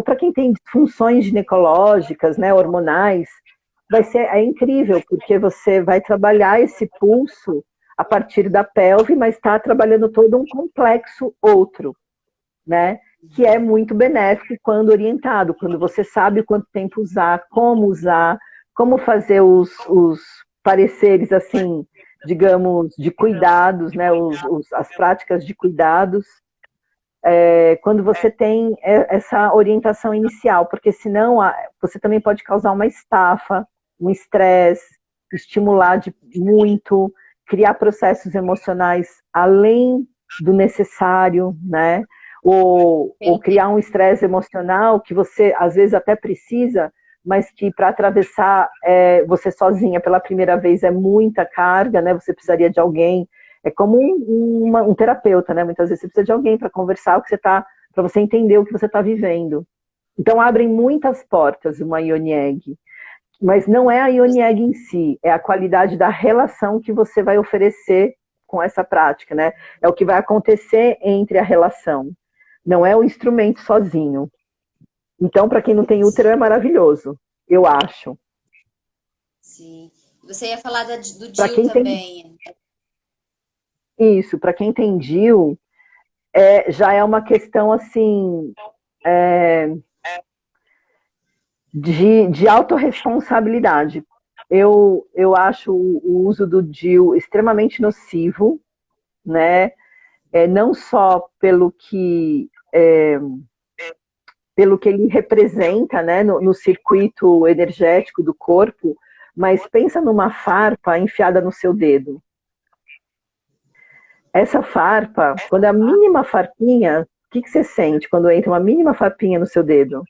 para quem tem disfunções ginecológicas, né, hormonais, é incrível, porque você vai trabalhar esse pulso a partir da pelve, mas está trabalhando todo um complexo outro, né? Que é muito benéfico quando orientado, quando você sabe quanto tempo usar, como fazer os pareceres, assim, digamos, de cuidados, né? As práticas de cuidados, quando você tem essa orientação inicial, porque senão você também pode causar uma estafa, um estresse, estimular muito, criar processos emocionais além do necessário, né? Ou criar um estresse emocional que você às vezes até precisa, mas que para atravessar você sozinha pela primeira vez é muita carga, né? Você precisaria de alguém. É como um terapeuta, né? Muitas vezes você precisa de alguém para conversar para você entender o que você está vivendo. Então abrem muitas portas uma Ione Egg. Mas não é a Ione Egg em si, é a qualidade da relação que você vai oferecer com essa prática, né? É o que vai acontecer entre a relação. Não é o instrumento sozinho. Então, para quem não tem útero, é maravilhoso, eu acho. Sim. Você ia falar do DIU também. Isso, para quem tem DIU, já é uma questão assim de autorresponsabilidade. Eu acho o uso do DIU extremamente nocivo, né? Não só pelo que ele representa, né, no circuito energético do corpo, mas pensa numa farpa enfiada no seu dedo. Essa farpa, quando é a mínima farpinha, o que você sente quando entra uma mínima farpinha no seu dedo?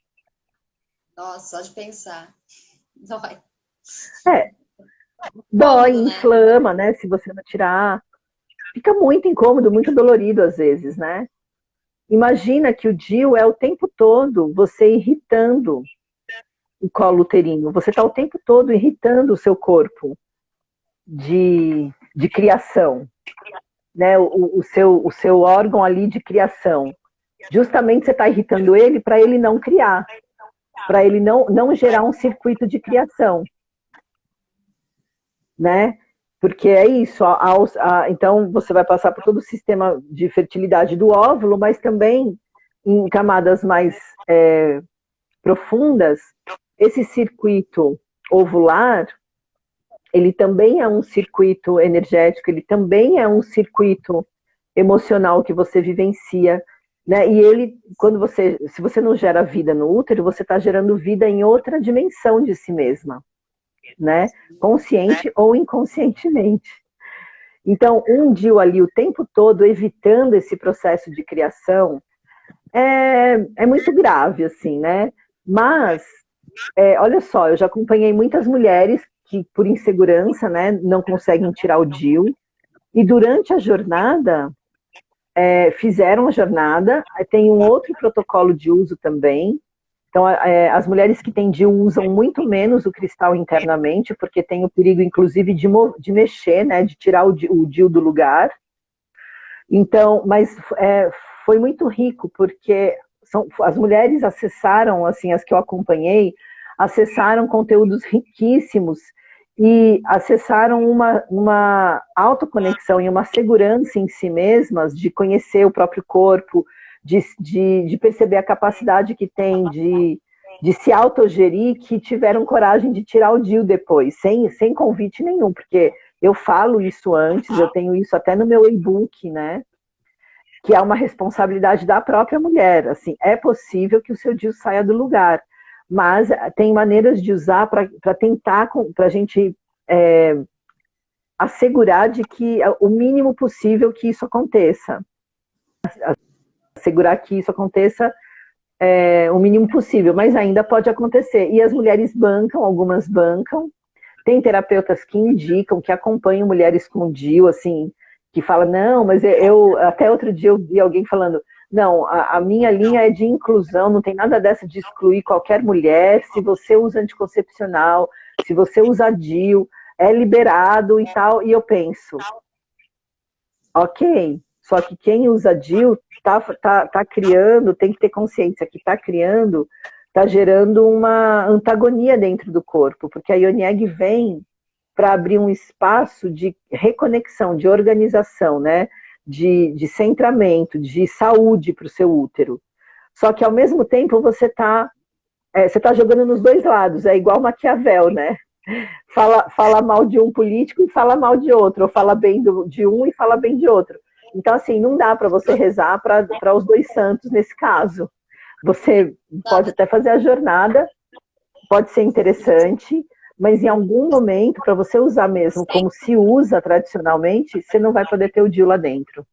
Nossa, só de pensar. Dói. É, dói, Cômodo, né? inflama, né? Se você não tirar. Fica muito incômodo, muito dolorido às vezes, né? Imagina que o DIU é o tempo todo você irritando o colo uterino. Você está o tempo todo irritando o seu corpo de criação, né? O seu órgão ali de criação. Justamente você está irritando ele para ele não criar, para ele não gerar um circuito de criação, né? Porque é isso, então você vai passar por todo o sistema de fertilidade do óvulo, mas também em camadas mais profundas, esse circuito ovular, ele também é um circuito energético, ele também é um circuito emocional que você vivencia, né? E ele, se você não gera vida no útero, você está gerando vida em outra dimensão de si mesma, né? Consciente ou inconscientemente. Então, um DIU ali o tempo todo evitando esse processo de criação é muito grave, assim, né? Mas, olha só, eu já acompanhei muitas mulheres que, por insegurança, né, não conseguem tirar o DIU, e durante a jornada, fizeram a jornada, tem um outro protocolo de uso também. Então, as mulheres que têm DIU usam muito menos o cristal internamente, porque tem o perigo, inclusive, de mexer, né, de tirar o DIU do lugar. Então, mas foi muito rico, porque as mulheres acessaram, assim, as que eu acompanhei, acessaram conteúdos riquíssimos e acessaram uma autoconexão e uma segurança em si mesmas de conhecer o próprio corpo, de perceber a capacidade que tem de se autogerir, que tiveram coragem de tirar o DIU depois, sem convite nenhum, porque eu falo isso antes, eu tenho isso até no meu e-book, né? Que é uma responsabilidade da própria mulher. Assim, é possível que o seu DIU saia do lugar, mas tem maneiras de usar para tentar, para a gente assegurar de que o mínimo possível que isso aconteça. Assegurar que isso aconteça o mínimo possível, mas ainda pode acontecer. E as mulheres bancam, algumas bancam. Tem terapeutas que indicam, que acompanham mulheres com DIU, assim, que fala, não, mas até outro dia eu vi alguém falando, não, a minha linha é de inclusão, não tem nada dessa de excluir qualquer mulher, se você usa anticoncepcional, se você usa DIU, é liberado e tal, e eu penso, ok, só que quem usa DIU tá criando, tem que ter consciência que tá criando, tá gerando uma antagonia dentro do corpo, porque a Ionieg vem para abrir um espaço de reconexão, de organização, né? De centramento, de saúde para o seu útero. Só que ao mesmo tempo você tá jogando nos dois lados, é igual Maquiavel, né? Fala mal de um político e fala mal de outro, ou fala bem de um e fala bem de outro. Então, assim, não dá para você rezar para os dois santos nesse caso. Você pode até fazer a jornada, pode ser interessante, mas em algum momento, para você usar mesmo como se usa tradicionalmente, você não vai poder ter o DIU lá dentro,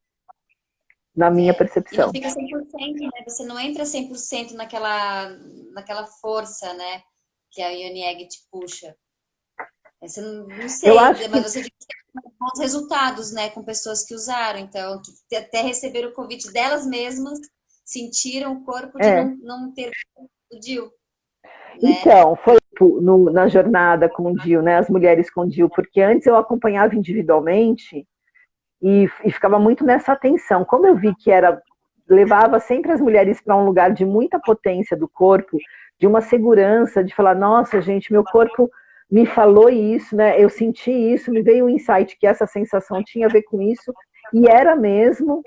na minha E não percepção. fica 100%, né? Você não entra 100% naquela força, né? Que a Ionieg te puxa. Você não Eu sei, acho que mas você tem bons resultados, né? Com pessoas que usaram. Então, que até receberam o convite delas mesmas, sentiram o corpo de não ter o DIU, né? Então, foi na jornada com o DIU, né, as mulheres com o DIU, porque antes eu acompanhava individualmente e ficava muito nessa atenção. Como eu vi que levava sempre as mulheres para um lugar de muita potência do corpo, de uma segurança, de falar, nossa, gente, meu corpo me falou isso, né? Eu senti isso, me veio um insight que essa sensação tinha a ver com isso, e era mesmo.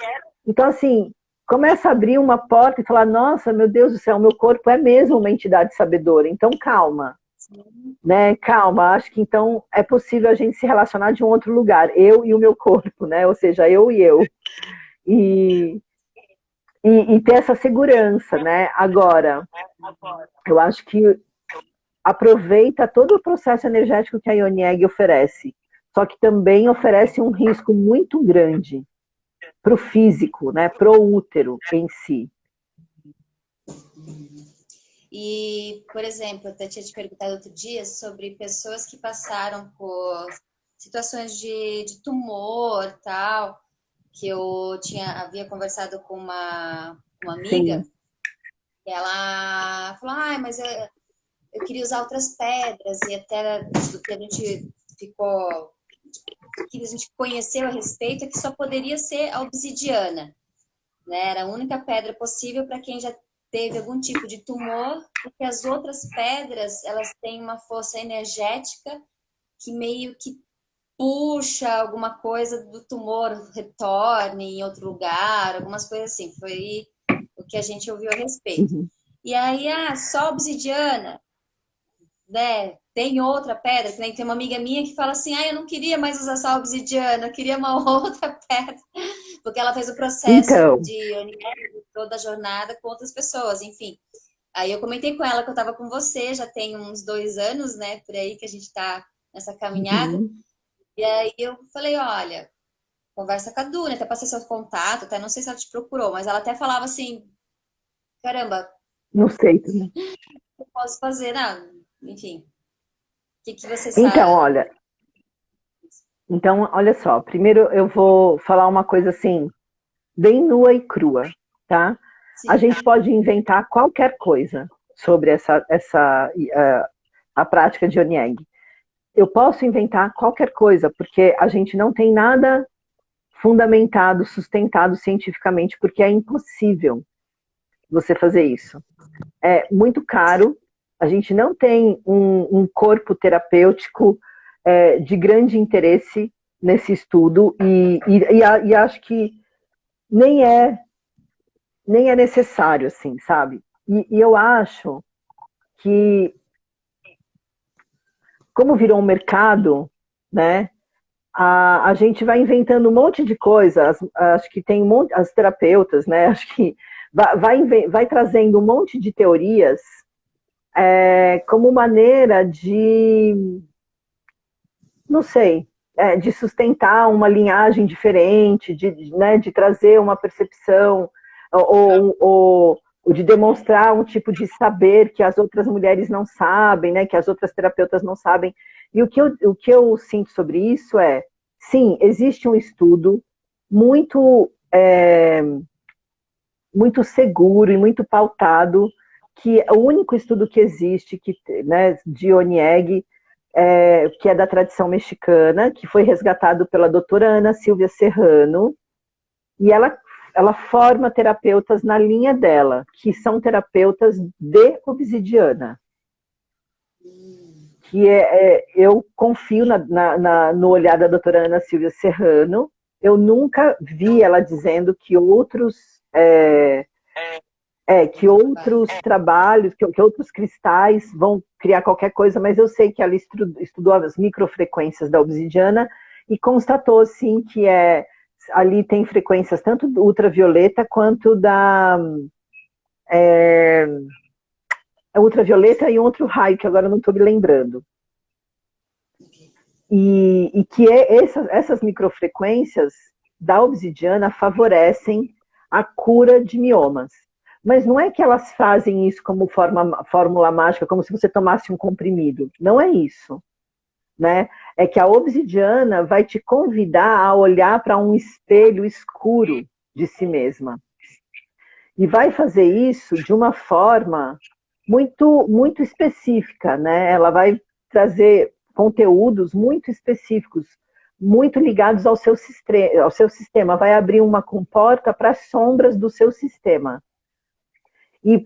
Então, assim, começa a abrir uma porta e falar, nossa, meu Deus do céu, meu corpo é mesmo uma entidade sabedora, então calma. Né? Calma, acho que então é possível a gente se relacionar de um outro lugar, eu e o meu corpo, né? Ou seja, eu e eu. E, e ter essa segurança, né? Agora, eu acho que aproveita todo o processo energético que a Ionieg oferece, só que também oferece um risco muito grande para o físico, né? Para o útero em si. E, por exemplo, eu até tinha te perguntado outro dia sobre pessoas que passaram por situações de tumor, tal, que eu havia conversado com uma amiga, Sim. e ela falou, mas eu queria usar outras pedras, e até do que a gente ficou, que a gente conheceu a respeito, é que só poderia ser a obsidiana, né? Era a única pedra possível para quem já teve algum tipo de tumor, porque as outras pedras, elas têm uma força energética que meio que puxa alguma coisa do tumor, retorne em outro lugar, algumas coisas assim. Foi o que a gente ouviu a respeito. Uhum. E aí, só obsidiana, né? Tem outra pedra, que nem tem uma amiga minha que fala assim, eu não queria mais usar só obsidiana, eu queria uma outra pedra, porque ela fez o processo Então, de toda a jornada com outras pessoas, enfim. Aí eu comentei com ela que eu estava com você, já tem uns 2 anos, né, por aí que a gente está nessa caminhada. uhum. E aí eu falei, olha, conversa com a Duna, até passei seu contato, até não sei se ela te procurou, mas ela até falava assim, caramba, Não sei também. eu posso fazer, não, enfim, o que você Então, sabe? olha, olha só. Primeiro eu vou falar uma coisa assim, bem nua e crua, tá? A Sim. gente pode inventar qualquer coisa sobre a prática de Onieg. Eu posso inventar qualquer coisa, porque a gente não tem nada fundamentado, sustentado cientificamente, porque é impossível você fazer isso. É muito caro, a gente não tem um corpo terapêutico de grande interesse nesse estudo, e acho que nem é, nem é necessário, assim, sabe? E eu acho que, como virou um mercado, né, a gente vai inventando um monte de coisa, acho que tem um monte, as terapeutas, né, acho que vai trazendo um monte de teorias como maneira de, não sei, de sustentar uma linhagem diferente, né, de trazer uma percepção, ou de demonstrar um tipo de saber que as outras mulheres não sabem, né, que as outras terapeutas não sabem. E o que eu sinto sobre isso é, sim, existe um estudo muito, muito seguro e muito pautado, que é o único estudo que existe, né, de Onieg, que é da tradição mexicana, que foi resgatado pela doutora Ana Silvia Serrano, e ela forma terapeutas na linha dela, que são terapeutas de obsidiana. Eu confio no olhar da doutora Ana Silvia Serrano. Eu nunca vi ela dizendo que outros trabalhos, que outros cristais vão criar qualquer coisa, mas eu sei que ela estudou as microfrequências da obsidiana e constatou, sim, que ali tem frequências tanto ultravioleta quanto da ultravioleta e um outro raio, que agora não estou me lembrando. E que essas microfrequências da obsidiana favorecem a cura de miomas. Mas não é que elas fazem isso como fórmula mágica, como se você tomasse um comprimido. Não é isso. Né? É que a obsidiana vai te convidar a olhar para um espelho escuro de si mesma. E vai fazer isso de uma forma muito, muito específica. Né? Ela vai trazer conteúdos muito específicos, muito ligados ao seu sistema. Vai abrir uma comporta para as sombras do seu sistema. E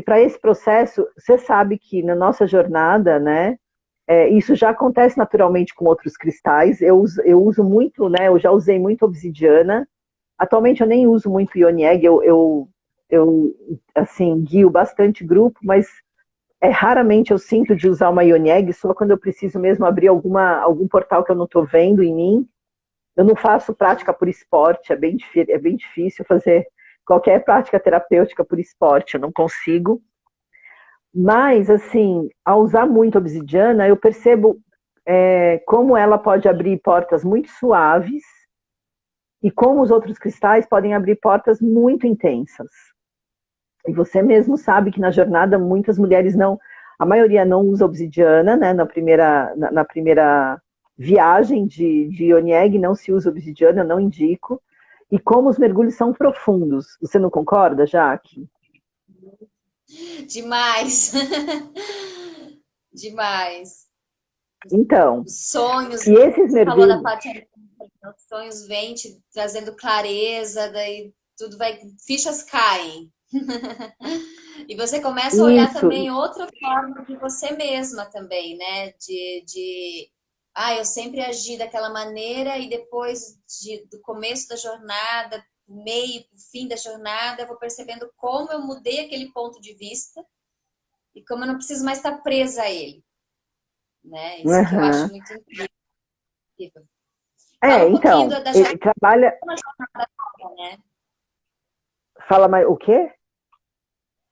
para esse processo, você sabe que na nossa jornada, né, isso já acontece naturalmente com outros cristais. Eu uso muito, né, eu já usei muito obsidiana. Atualmente eu nem uso muito Onieg, eu assim, guio bastante grupo, mas raramente eu sinto de usar uma Onieg, só quando eu preciso mesmo abrir algum portal que eu não estou vendo em mim. Eu não faço prática por esporte, é bem difícil fazer qualquer prática terapêutica por esporte, eu não consigo. Mas, assim, ao usar muito obsidiana, eu percebo como ela pode abrir portas muito suaves e como os outros cristais podem abrir portas muito intensas. E você mesmo sabe que na jornada muitas mulheres não, a maioria não usa obsidiana, né? Na primeira viagem de Oneg não se usa obsidiana, eu não indico. E como os mergulhos são profundos. Você não concorda, Jaque? Demais. Demais. Então, Os sonhos, e esses você falou da mergulhos. parte, os sonhos vêm te trazendo clareza, daí tudo vai, fichas caem. E você começa a olhar Isso, também outra forma de você mesma também, né? Eu sempre agi daquela maneira e depois do começo da jornada, do meio, do fim da jornada, eu vou percebendo como eu mudei aquele ponto de vista e como eu não preciso mais estar presa a ele, né? Isso que eu acho uhum. muito incrível. Fala um pouquinho Então, da ele trabalha. jornada, né? Fala mais o quê?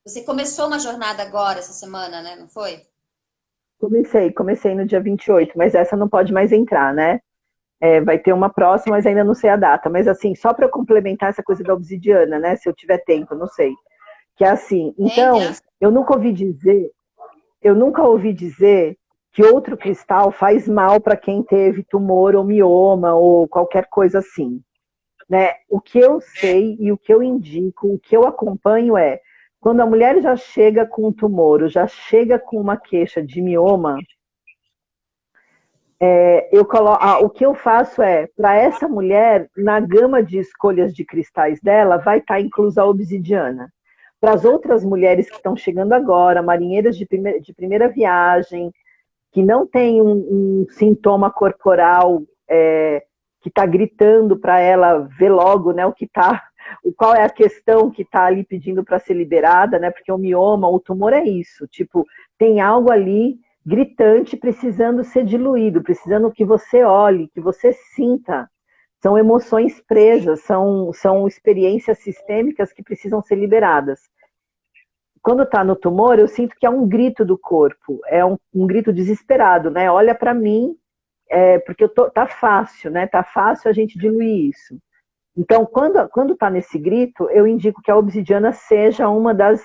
Você começou uma jornada agora, essa semana, né? Não foi? Comecei no dia 28, mas essa não pode mais entrar, né? É, vai ter uma próxima, mas ainda não sei a data. Mas assim, só para complementar essa coisa da obsidiana, né? Se eu tiver tempo, não sei. Que é assim, Tem? então, eu nunca ouvi dizer que outro cristal faz mal para quem teve tumor ou mioma ou qualquer coisa assim, né? O que eu sei e o que eu indico, o que eu acompanho é quando a mulher já chega com um tumor, ou já chega com uma queixa de mioma, o que eu faço é, para essa mulher, na gama de escolhas de cristais dela, vai estar inclusa a obsidiana. Para as outras mulheres que estão chegando agora, marinheiras de primeira viagem, que não tem um sintoma corporal que está gritando para ela ver logo, né, qual é a questão que está ali pedindo para ser liberada, né? Porque o mioma, o tumor é isso, tipo, tem algo ali gritante precisando ser diluído, precisando que você olhe, que você sinta. São emoções presas, são experiências sistêmicas que precisam ser liberadas. Quando está no tumor, eu sinto que é um grito do corpo, é um grito desesperado, né? Olha para mim, porque tá fácil, né? Tá fácil a gente diluir isso. Então, quando está nesse grito, eu indico que a obsidiana seja uma das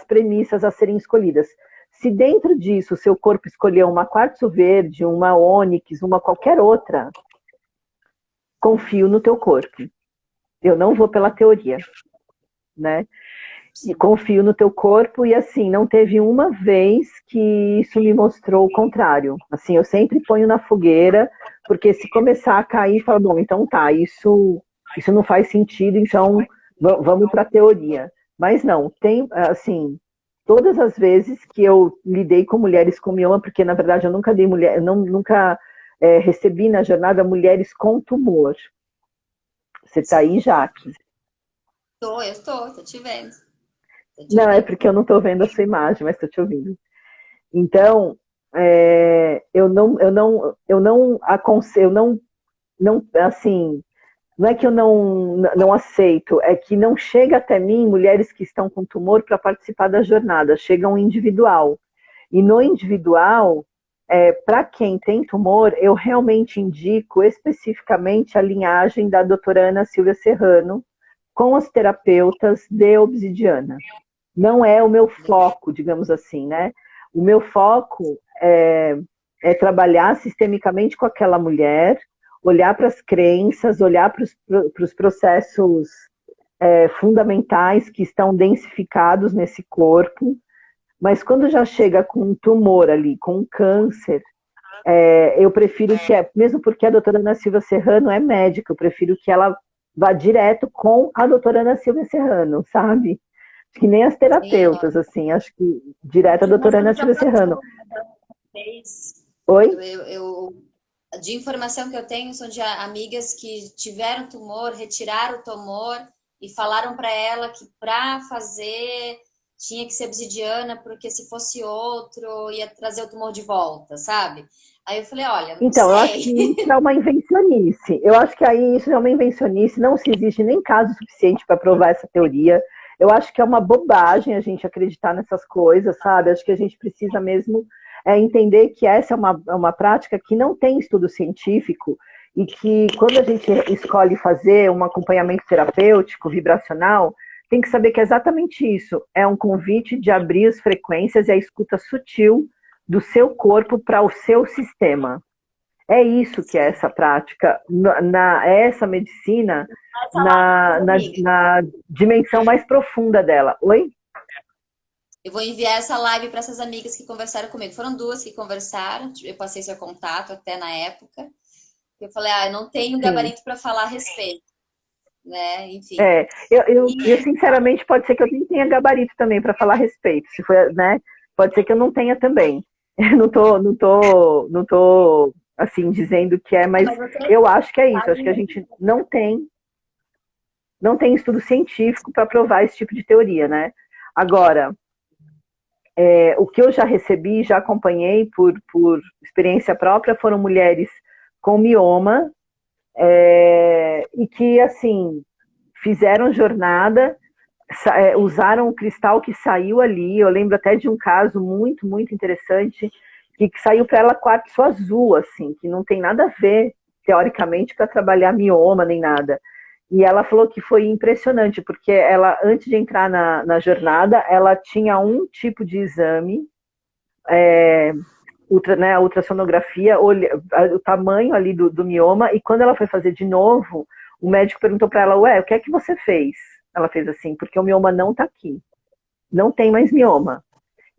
premissas a serem escolhidas. Se dentro disso o seu corpo escolher uma quartzo verde, uma ônix, uma qualquer outra, confio no teu corpo. Eu não vou pela teoria, né? E confio no teu corpo e assim, não teve uma vez que isso me mostrou o contrário. Assim, eu sempre ponho na fogueira, porque se começar a cair, fala, bom, então tá, isso não faz sentido, então vamos para a teoria. Mas não, tem, assim, todas as vezes que eu lidei com mulheres com mioma, porque na verdade eu nunca dei mulher, nunca recebi na jornada mulheres com tumor. Você tá aí, Jaque? Eu estou te vendo. Tô te Não, é ouvindo. porque eu não estou vendo a sua imagem, mas estou te ouvindo. Então, eu não aconselho, não, assim, não é que eu não aceito, é que não chega até mim mulheres que estão com tumor para participar da jornada, chega um individual. E no individual, para quem tem tumor, eu realmente indico especificamente a linhagem da doutora Ana Silvia Serrano com as terapeutas de obsidiana. Não é o meu foco, digamos assim, né? O meu foco é trabalhar sistemicamente com aquela mulher, olhar para as crenças, olhar para os processos fundamentais que estão densificados nesse corpo, mas quando já chega com um tumor ali, com um câncer, eu prefiro mesmo porque a doutora Ana Silvia Serrano é médica, eu prefiro que ela vá direto com a doutora Ana Silvia Serrano, sabe? Que nem as Sim, terapeutas, assim, acho que direto a doutora informação Ana já Silvia Serrano. passou vez. Oi? De informação que eu tenho são de amigas que tiveram tumor, retiraram o tumor e falaram para ela que para fazer tinha que ser obsidiana, porque se fosse outro ia trazer o tumor de volta, sabe? Aí eu falei, olha, não Então, eu acho que sei. isso é uma invencionice. Eu acho que aí isso é uma invencionice, não se existe nem caso suficiente para provar essa teoria. Eu acho que é uma bobagem a gente acreditar nessas coisas, sabe? Acho que a gente precisa mesmo entender que essa é uma prática que não tem estudo científico e que quando a gente escolhe fazer um acompanhamento terapêutico, vibracional, tem que saber que é exatamente isso. É um convite de abrir as frequências e a escuta sutil do seu corpo para o seu sistema. É isso que é essa prática, é essa medicina na dimensão mais profunda dela. Oi? Eu vou enviar essa live para essas amigas que conversaram comigo. Foram duas que conversaram, eu passei seu contato até na época. Eu falei, eu não tenho Sim. gabarito para falar a respeito, né? Enfim. Eu sinceramente pode ser que eu nem tenha gabarito também para falar a respeito. Se for, né? Pode ser que eu não tenha também. Eu não tô assim dizendo que é, mas eu acho que é isso. Acho que a gente não tem estudo científico para provar esse tipo de teoria, né? Agora, o que eu já recebi, já acompanhei por experiência própria, foram mulheres com mioma e que, assim, fizeram jornada, usaram o cristal que saiu ali. Eu lembro até de um caso muito, muito interessante, que saiu para ela quartzo azul, assim, que não tem nada a ver, teoricamente, para trabalhar mioma nem nada. E ela falou que foi impressionante, porque ela, antes de entrar na jornada, ela tinha um tipo de exame, a ultrassonografia, o tamanho ali do mioma, e quando ela foi fazer de novo, o médico perguntou para ela, o que é que você fez? Ela fez assim, porque o mioma não está aqui. Não tem mais mioma.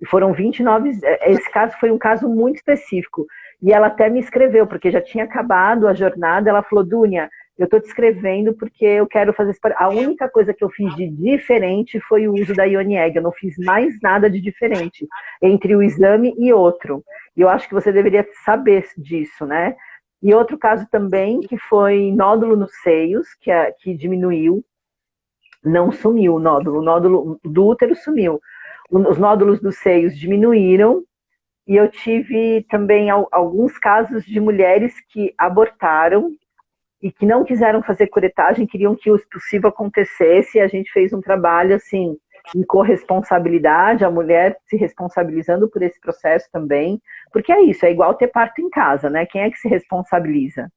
E foram 29, esse caso foi um caso muito específico. E ela até me escreveu, porque já tinha acabado a jornada, ela falou, Dúnia, eu estou te escrevendo porque eu quero fazer... A única coisa que eu fiz de diferente foi o uso da Ione Egg, eu não fiz mais nada de diferente entre o exame e outro. E eu acho que você deveria saber disso, né? E outro caso também, que foi nódulo nos seios, que diminuiu, não sumiu o nódulo do útero sumiu. Os nódulos dos seios diminuíram, e eu tive também alguns casos de mulheres que abortaram e que não quiseram fazer curetagem, queriam que o possível acontecesse, e a gente fez um trabalho assim, em corresponsabilidade, a mulher se responsabilizando por esse processo também, porque é isso, é igual ter parto em casa, né? Quem é que se responsabiliza?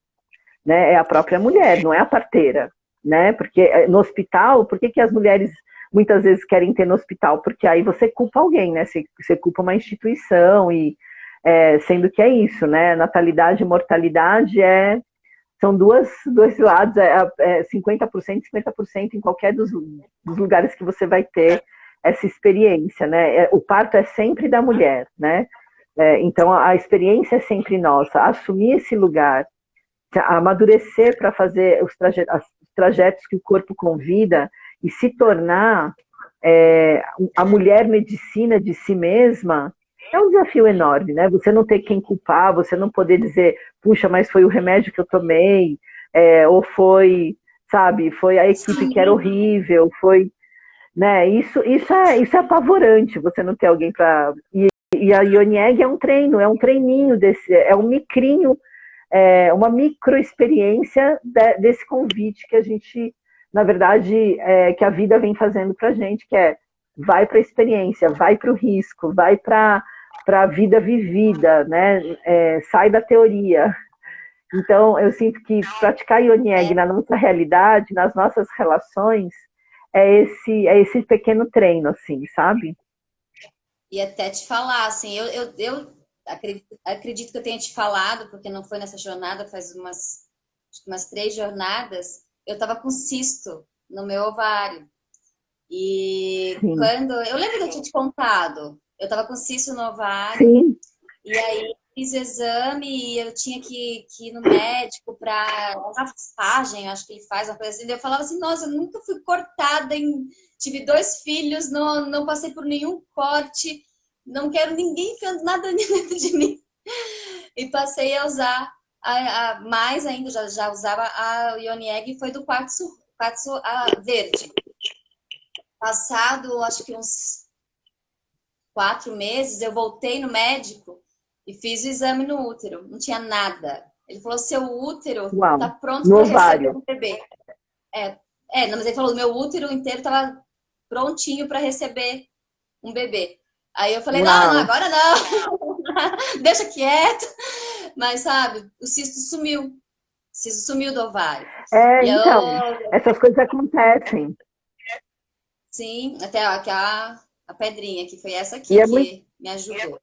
Né? É a própria mulher, não é a parteira, né? Porque no hospital, por que as mulheres muitas vezes querem ter no hospital? Porque aí você culpa alguém, né? Você culpa uma instituição, e sendo que é isso, né? Natalidade e mortalidade são dois lados, 50%, 50% em qualquer dos lugares que você vai ter essa experiência, né? O parto é sempre da mulher, né? Então a experiência é sempre nossa. Assumir esse lugar, amadurecer para fazer os trajetos que o corpo convida e se tornar a mulher medicina de si mesma, é um desafio enorme, né? Você não ter quem culpar, você não poder dizer, puxa, mas foi o remédio que eu tomei, ou foi, sabe, foi a equipe que era horrível, foi, né? Isso é apavorante, você não ter alguém para... E a Ione Egg é um treino, é um treininho é um micrinho, uma microexperiência desse convite que a gente, na verdade, que a vida vem fazendo para a gente, que vai para a experiência, vai para o risco, vai para a vida vivida, né? Sai da teoria. Então, eu sinto que praticar Ione Egg na nossa realidade, nas nossas relações, é esse pequeno treino, assim, sabe? E até te falar, assim, eu acredito que eu tenha te falado, porque não foi nessa jornada, faz umas 3 jornadas, eu tava com cisto no meu ovário. E Sim. quando. Eu lembro que eu tinha te contado, eu tava com cisto no ovário, Sim. e aí fiz o exame e eu tinha que ir no médico para raspagem, acho que ele faz uma coisa assim. E eu falava assim, nossa, eu nunca fui cortada, tive 2 filhos, não passei por nenhum corte, não quero ninguém enfiando nada dentro de mim. E passei a usar mais ainda, já usava a Ione Egg, foi do quartzo verde. Passado, acho que uns 4 meses, eu voltei no médico e fiz o exame no útero. Não tinha nada. Ele falou, seu útero está pronto para receber um bebê. Não, mas ele falou, meu útero inteiro estava prontinho para receber um bebê. Aí eu falei, não, agora não. Deixa quieto. Mas, sabe, o cisto sumiu. O cisto sumiu do ovário. Então, essas coisas acontecem. Sim, até ó, aqui a pedrinha, que foi essa E aqui é muito, que me ajudou.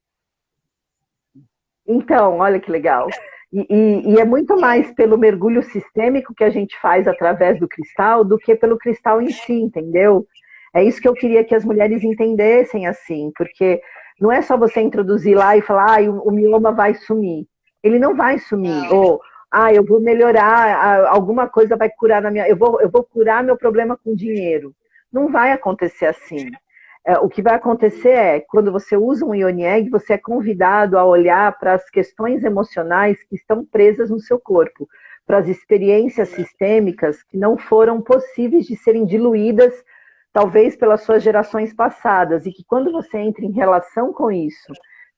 então, olha que legal. E é muito mais É, pelo mergulho sistêmico que a gente faz através do cristal do que pelo cristal em si, entendeu? É isso que eu queria que as mulheres entendessem assim, porque não é só você introduzir lá e falar, ah, o mioma vai sumir. Ele não vai sumir. não, Ou, ah, eu vou melhorar, alguma coisa vai curar na minha. Eu vou curar meu problema com dinheiro. Não vai acontecer assim. O que vai acontecer é, quando você usa um Ioni Egg, você é convidado a olhar para as questões emocionais que estão presas no seu corpo, para as experiências sistêmicas que não foram possíveis de serem diluídas, talvez pelas suas gerações passadas, e que quando você entra em relação com isso,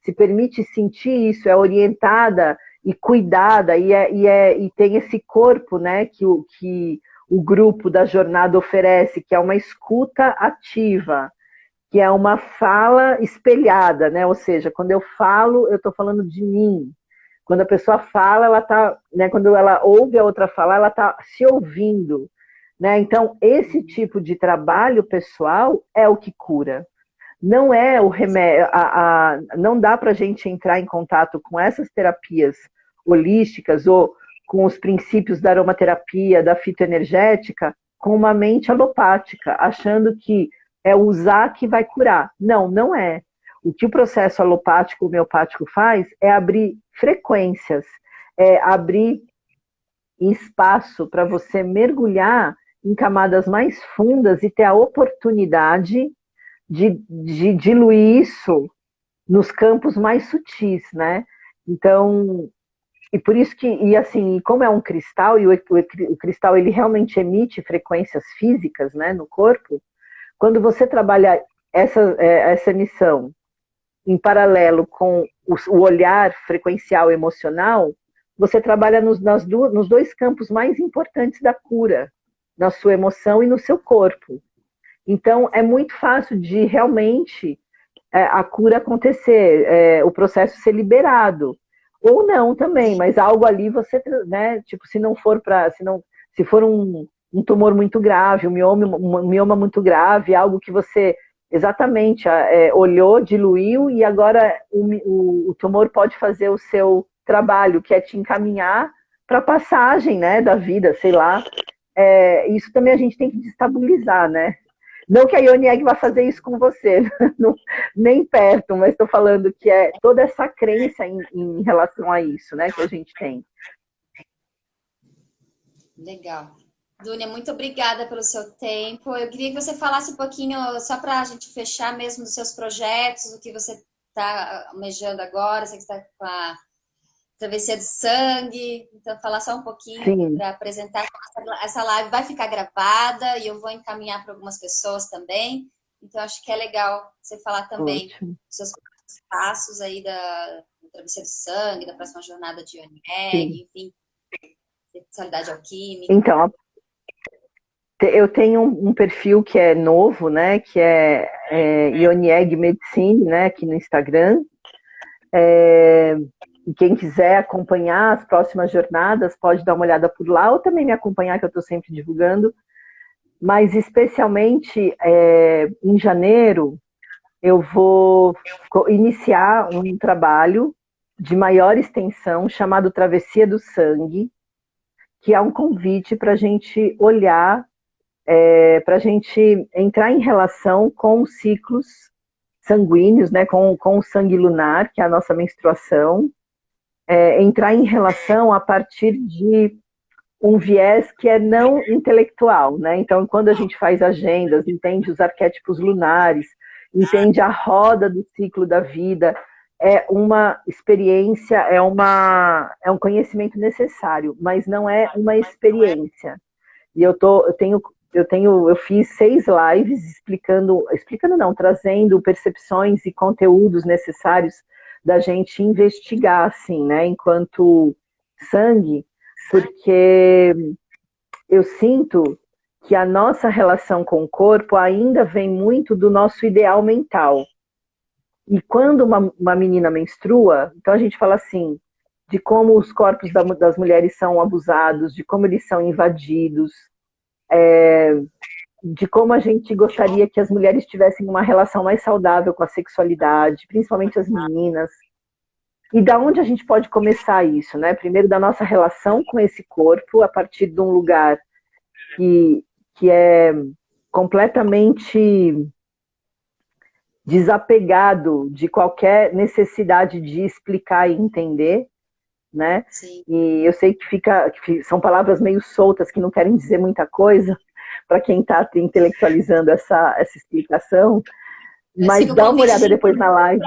se permite sentir isso, é orientada e cuidada, e tem esse corpo, né, que o grupo da jornada oferece, que é uma escuta ativa, que é uma fala espelhada, né? Ou seja, quando eu falo, eu estou falando de mim. Quando a pessoa fala, ela tá, né? Quando ela ouve a outra falar, ela está se ouvindo, né? Então, esse tipo de trabalho pessoal é o que cura. Não é o remédio, não dá para a gente entrar em contato com essas terapias holísticas ou com os princípios da aromaterapia, da fitoenergética, com uma mente alopática, achando que é usar que vai curar. Não, não é. O que o processo alopático, homeopático faz é abrir frequências, é abrir espaço para você mergulhar em camadas mais fundas e ter a oportunidade de diluir isso nos campos mais sutis, né? Então, e por isso que, e assim, como é um cristal, e o cristal ele realmente emite frequências físicas, né, no corpo, quando você trabalha essa emissão em paralelo com o olhar frequencial emocional, você trabalha nos dois campos mais importantes da cura, na sua emoção e no seu corpo. Então, é muito fácil de realmente a cura acontecer, o processo ser liberado. Ou não também, mas algo ali você, né, tipo, se não for para, se for um tumor muito grave, um mioma muito grave, algo que você exatamente olhou, diluiu e agora o tumor pode fazer o seu trabalho, que é te encaminhar para a passagem, né, da vida, sei lá. Isso também a gente tem que destabilizar, né? Não que a Ioni Egg vai fazer isso com você, não, nem perto, mas estou falando que é toda essa crença em relação a isso, né, que a gente tem. legal. Dúnia, muito obrigada pelo seu tempo. Eu queria que você falasse um pouquinho, só para a gente fechar mesmo, dos seus projetos, o que você está almejando agora. Sei que está com a travessia de sangue. Então, falar só um pouquinho Sim, para apresentar. Essa live vai ficar gravada e eu vou encaminhar para algumas pessoas também. Então, acho que é legal você falar também ótimo. dos seus passos aí da travessia do sangue, da próxima jornada de Ioni Sim. Egg, enfim, especialidade alquímica. Então, eu tenho um perfil que é novo, né, que é Ioni Egg Medicine, né, aqui no Instagram. E quem quiser acompanhar as próximas jornadas pode dar uma olhada por lá, ou também me acompanhar, que eu estou sempre divulgando. Mas especialmente em janeiro, eu vou iniciar um trabalho de maior extensão chamado Travessia do Sangue, que é um convite para a gente olhar, para a gente entrar em relação com os ciclos sanguíneos, né, com o sangue lunar, que é a nossa menstruação, entrar em relação a partir de um viés que é não intelectual, né? Então, quando a gente faz agendas, entende os arquétipos lunares, entende a roda do ciclo da vida, é uma experiência, é um conhecimento necessário, mas não é uma experiência. E eu fiz 6 lives explicando não, trazendo percepções e conteúdos necessários da gente investigar, assim, né, enquanto sangue, porque eu sinto que a nossa relação com o corpo ainda vem muito do nosso ideal mental. E quando uma menina menstrua, então a gente fala assim, de como os corpos das mulheres são abusados, de como eles são invadidos, de como a gente gostaria que as mulheres tivessem uma relação mais saudável com a sexualidade, principalmente as meninas. E da onde a gente pode começar isso, né? Primeiro da nossa relação com esse corpo, a partir de um lugar que é completamente desapegado de qualquer necessidade de explicar e entender, né? Sim. E eu sei que são palavras meio soltas, que não querem dizer muita coisa para quem está intelectualizando essa explicação, mas dá uma olhada depois na live.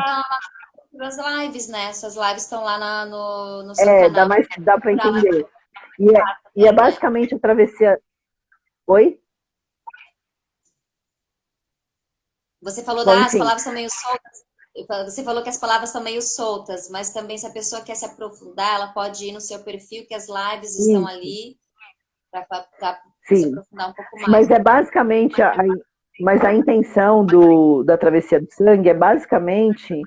Para as lives, né? Essas lives estão lá no seu canal. Dá para entender. E é basicamente a travessia... Oi? Você falou as palavras são meio soltas. Você falou que as palavras estão meio soltas, mas também se a pessoa quer se aprofundar, ela pode ir no seu perfil, que as lives estão ali para se aprofundar um pouco mais. Mas é basicamente mas a intenção da Travessia do Sangue é basicamente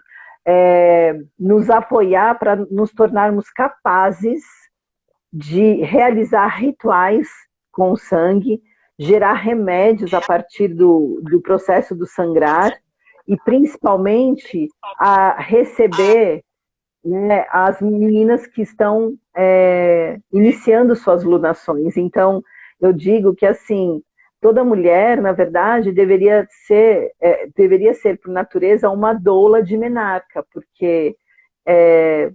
nos apoiar para nos tornarmos capazes de realizar rituais com o sangue, gerar remédios a partir do processo do sangrar e principalmente a receber, né, as meninas que estão iniciando suas lunações. Então, eu digo que assim, toda mulher, na verdade, deveria ser por natureza uma doula de menarca, porque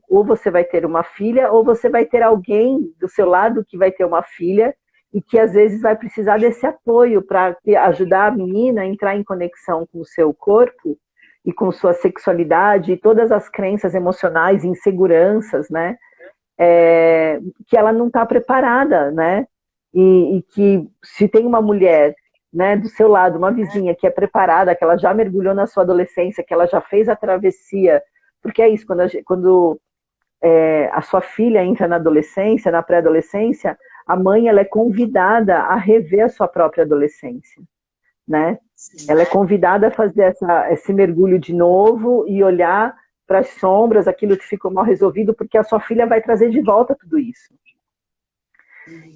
ou você vai ter uma filha, ou você vai ter alguém do seu lado que vai ter uma filha e que às vezes vai precisar desse apoio para ajudar a menina a entrar em conexão com o seu corpo e com sua sexualidade e todas as crenças emocionais, inseguranças, né? Que ela não está preparada, né? E que se tem uma mulher, né, do seu lado, uma vizinha que é preparada, que ela já mergulhou na sua adolescência, que ela já fez a travessia, porque é isso, quando a sua filha entra na adolescência, na pré-adolescência, a mãe ela é convidada a rever a sua própria adolescência, né? Ela é convidada a fazer esse mergulho de novo e olhar para as sombras, aquilo que ficou mal resolvido, porque a sua filha vai trazer de volta tudo isso.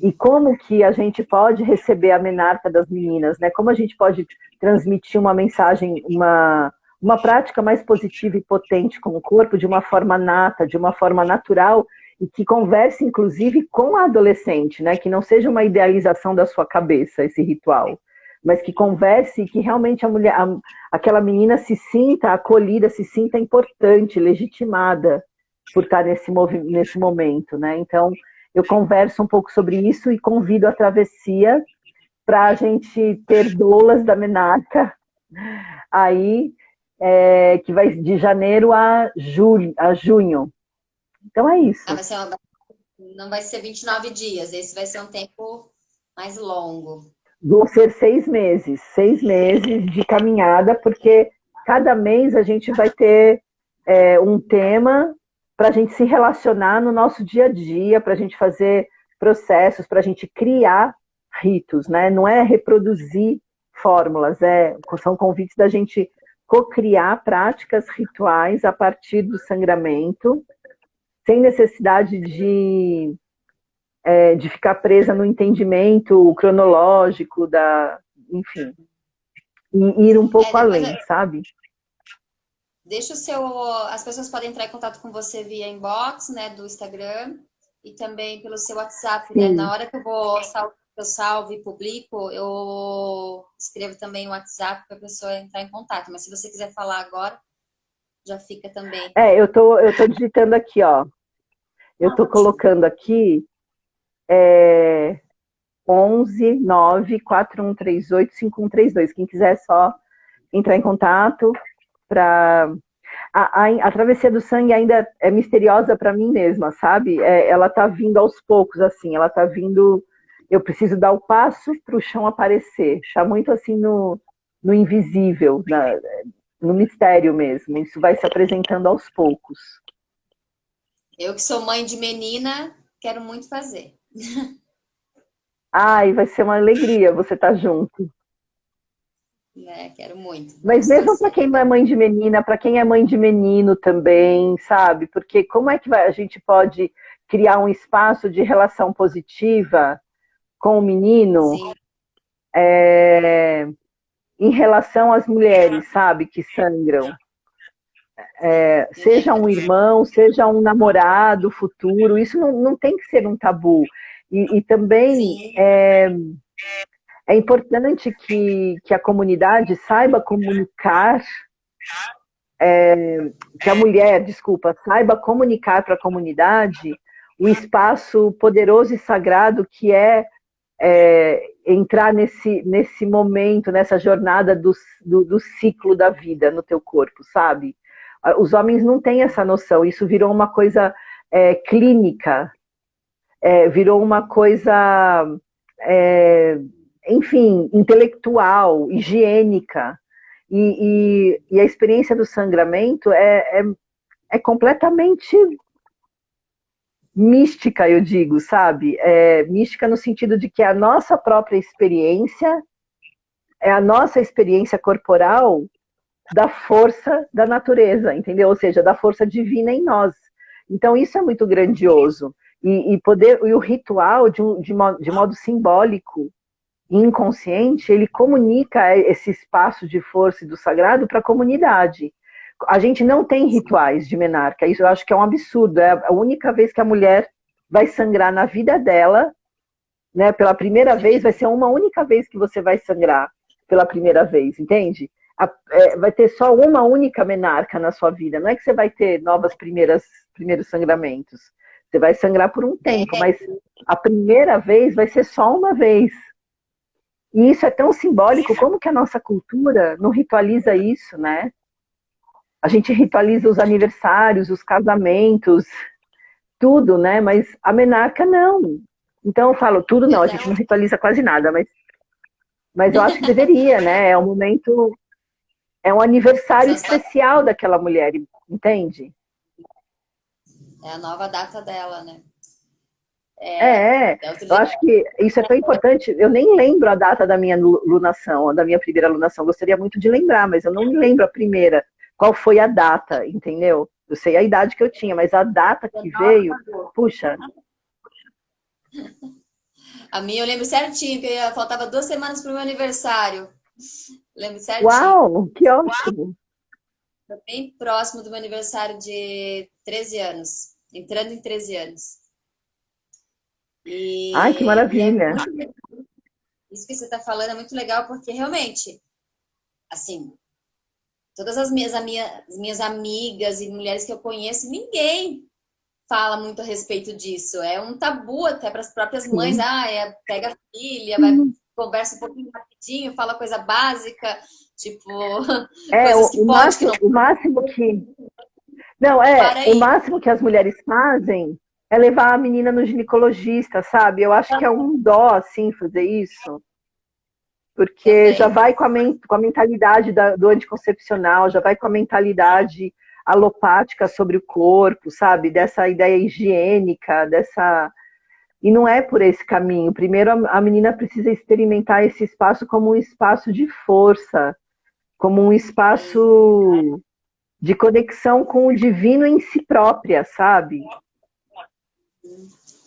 E como que a gente pode receber a menarca das meninas, né? Como a gente pode transmitir uma mensagem, uma prática mais positiva e potente com o corpo, de uma forma nata, de uma forma natural, e que converse, inclusive, com a adolescente, né? Que não seja uma idealização da sua cabeça, esse ritual, mas que converse e que realmente aquela menina se sinta acolhida, se sinta importante, legitimada por estar nesse momento, né? Então, eu converso um pouco sobre isso e convido a travessia para a gente ter doulas da menarca aí, que vai de janeiro a junho. Então é isso. Não vai ser 29 dias, esse vai ser um tempo mais longo. Vão ser 6 meses de caminhada, porque cada mês a gente vai ter um tema para a gente se relacionar no nosso dia a dia, para a gente fazer processos, para a gente criar ritos, né? Não é reproduzir fórmulas, são convites da gente co-criar práticas rituais a partir do sangramento, sem necessidade de ficar presa no entendimento cronológico, enfim, e ir um pouco além, sabe? Deixa as pessoas podem entrar em contato com você via inbox, né, do Instagram, e também pelo seu WhatsApp, né? Na hora que eu salvo e publico, eu escrevo também o WhatsApp para a pessoa entrar em contato. Mas se você quiser falar agora, já fica também. Eu tô digitando aqui, ó. Eu tô colocando aqui 11 9 4138 5132. Quem quiser é só entrar em contato para... A travessia do sangue ainda é misteriosa para mim mesma, sabe? Ela tá vindo aos poucos, assim, ela tá vindo... Eu preciso dar o passo para o chão aparecer. Está muito assim no invisível, no mistério mesmo. Isso vai se apresentando aos poucos. Eu que sou mãe de menina, quero muito fazer. Ai, vai ser uma alegria você estar junto. Quero muito. Mas mesmo para quem não é mãe de menina, para quem é mãe de menino também, sabe? Porque como é que a gente pode criar um espaço de relação positiva com o menino, em relação às mulheres, sabe, que sangram. Seja um irmão, seja um namorado futuro, isso não tem que ser um tabu. E também é importante que a comunidade saiba comunicar, que a mulher, desculpa, saiba comunicar para a comunidade o espaço poderoso e sagrado que entrar nesse momento, nessa jornada do ciclo da vida no teu corpo, sabe? Os homens não têm essa noção, isso virou uma coisa clínica, virou uma coisa, enfim, intelectual, higiênica, e a experiência do sangramento é completamente mística, eu digo, sabe? Mística no sentido de que a nossa própria experiência é a nossa experiência corporal da força da natureza, entendeu? Ou seja, da força divina em nós. Então isso é muito grandioso. E o ritual, de modo simbólico e inconsciente, ele comunica esse espaço de força e do sagrado para a comunidade. A gente não tem rituais de menarca, isso eu acho que é um absurdo. É a única vez que a mulher vai sangrar na vida dela, né? Pela primeira vez, vai ser uma única vez que você vai sangrar pela primeira vez, entende? Vai ter só uma única menarca na sua vida. Não é que você vai ter primeiros sangramentos. Você vai sangrar por um tempo, mas a primeira vez vai ser só uma vez. E isso é tão simbólico, como que a nossa cultura não ritualiza isso, né? A gente ritualiza os aniversários, os casamentos, tudo, né? Mas a menarca não. Então eu falo, tudo não, a gente não ritualiza quase nada, mas eu acho que deveria, né? É um momento, é um aniversário especial daquela mulher, entende? É a nova data dela, né? Eu acho que isso é tão importante. Eu nem lembro a data da minha lunação, da minha primeira lunação. Gostaria muito de lembrar, mas eu não me lembro a primeira. Qual foi a data, entendeu? Eu sei a idade que eu tinha, mas a data que veio, puxa. A minha eu lembro certinho, que faltava 2 semanas para o meu aniversário. Lembro certinho. Uau, que ótimo! Foi bem próximo do meu aniversário de 13 anos. Entrando em 13 anos. Ai, que maravilha! Isso que você está falando é muito legal, porque realmente, assim, todas as minhas amigas e mulheres que eu conheço, ninguém fala muito a respeito disso. É um tabu até para as próprias mães. Pega a filha, vai, conversa um pouquinho rapidinho, fala coisa básica, tipo, coisas que pode, que não pode. O máximo que... Não, o máximo que as mulheres fazem é levar a menina no ginecologista, sabe? Eu acho que é um dó, assim, fazer isso. Porque também já vai com a mentalidade do anticoncepcional, já vai com a mentalidade alopática sobre o corpo, sabe? Dessa ideia higiênica, E não é por esse caminho. Primeiro, a menina precisa experimentar esse espaço como um espaço de força, como um espaço de conexão com o divino em si própria, sabe?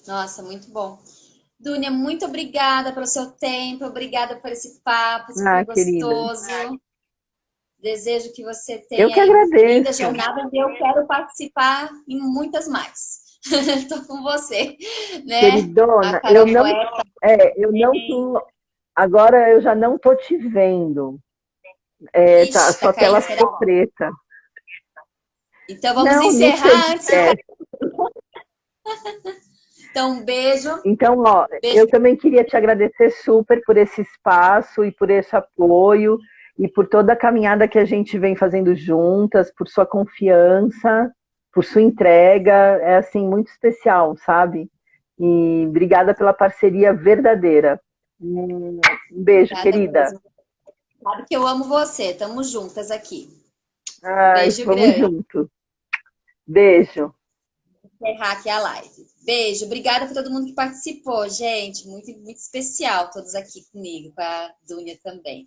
Nossa, muito bom. Dúnia, muito obrigada pelo seu tempo, obrigada por esse papo super gostoso. Querida. Desejo que você tenha linda jornada e eu quero participar em muitas mais. Estou com você, né? Queridona, eu não tô. Agora eu já não tô te vendo. Sua tela ficou preta. Então vamos encerrar antes. Então, um beijo. Então, beijo. Eu também queria te agradecer super por esse espaço e por esse apoio e por toda a caminhada que a gente vem fazendo juntas, por sua confiança, por sua entrega. É, assim, muito especial, sabe? E obrigada pela parceria verdadeira. Um beijo, obrigada, querida. Mesmo. Sabe que eu amo você. Tamo juntas aqui. Beijo vamos grande. Junto. Beijo. Vou encerrar aqui a live. Beijo. Obrigada por todo mundo que participou, gente. Muito, muito especial todos aqui comigo, com a Dúnia também.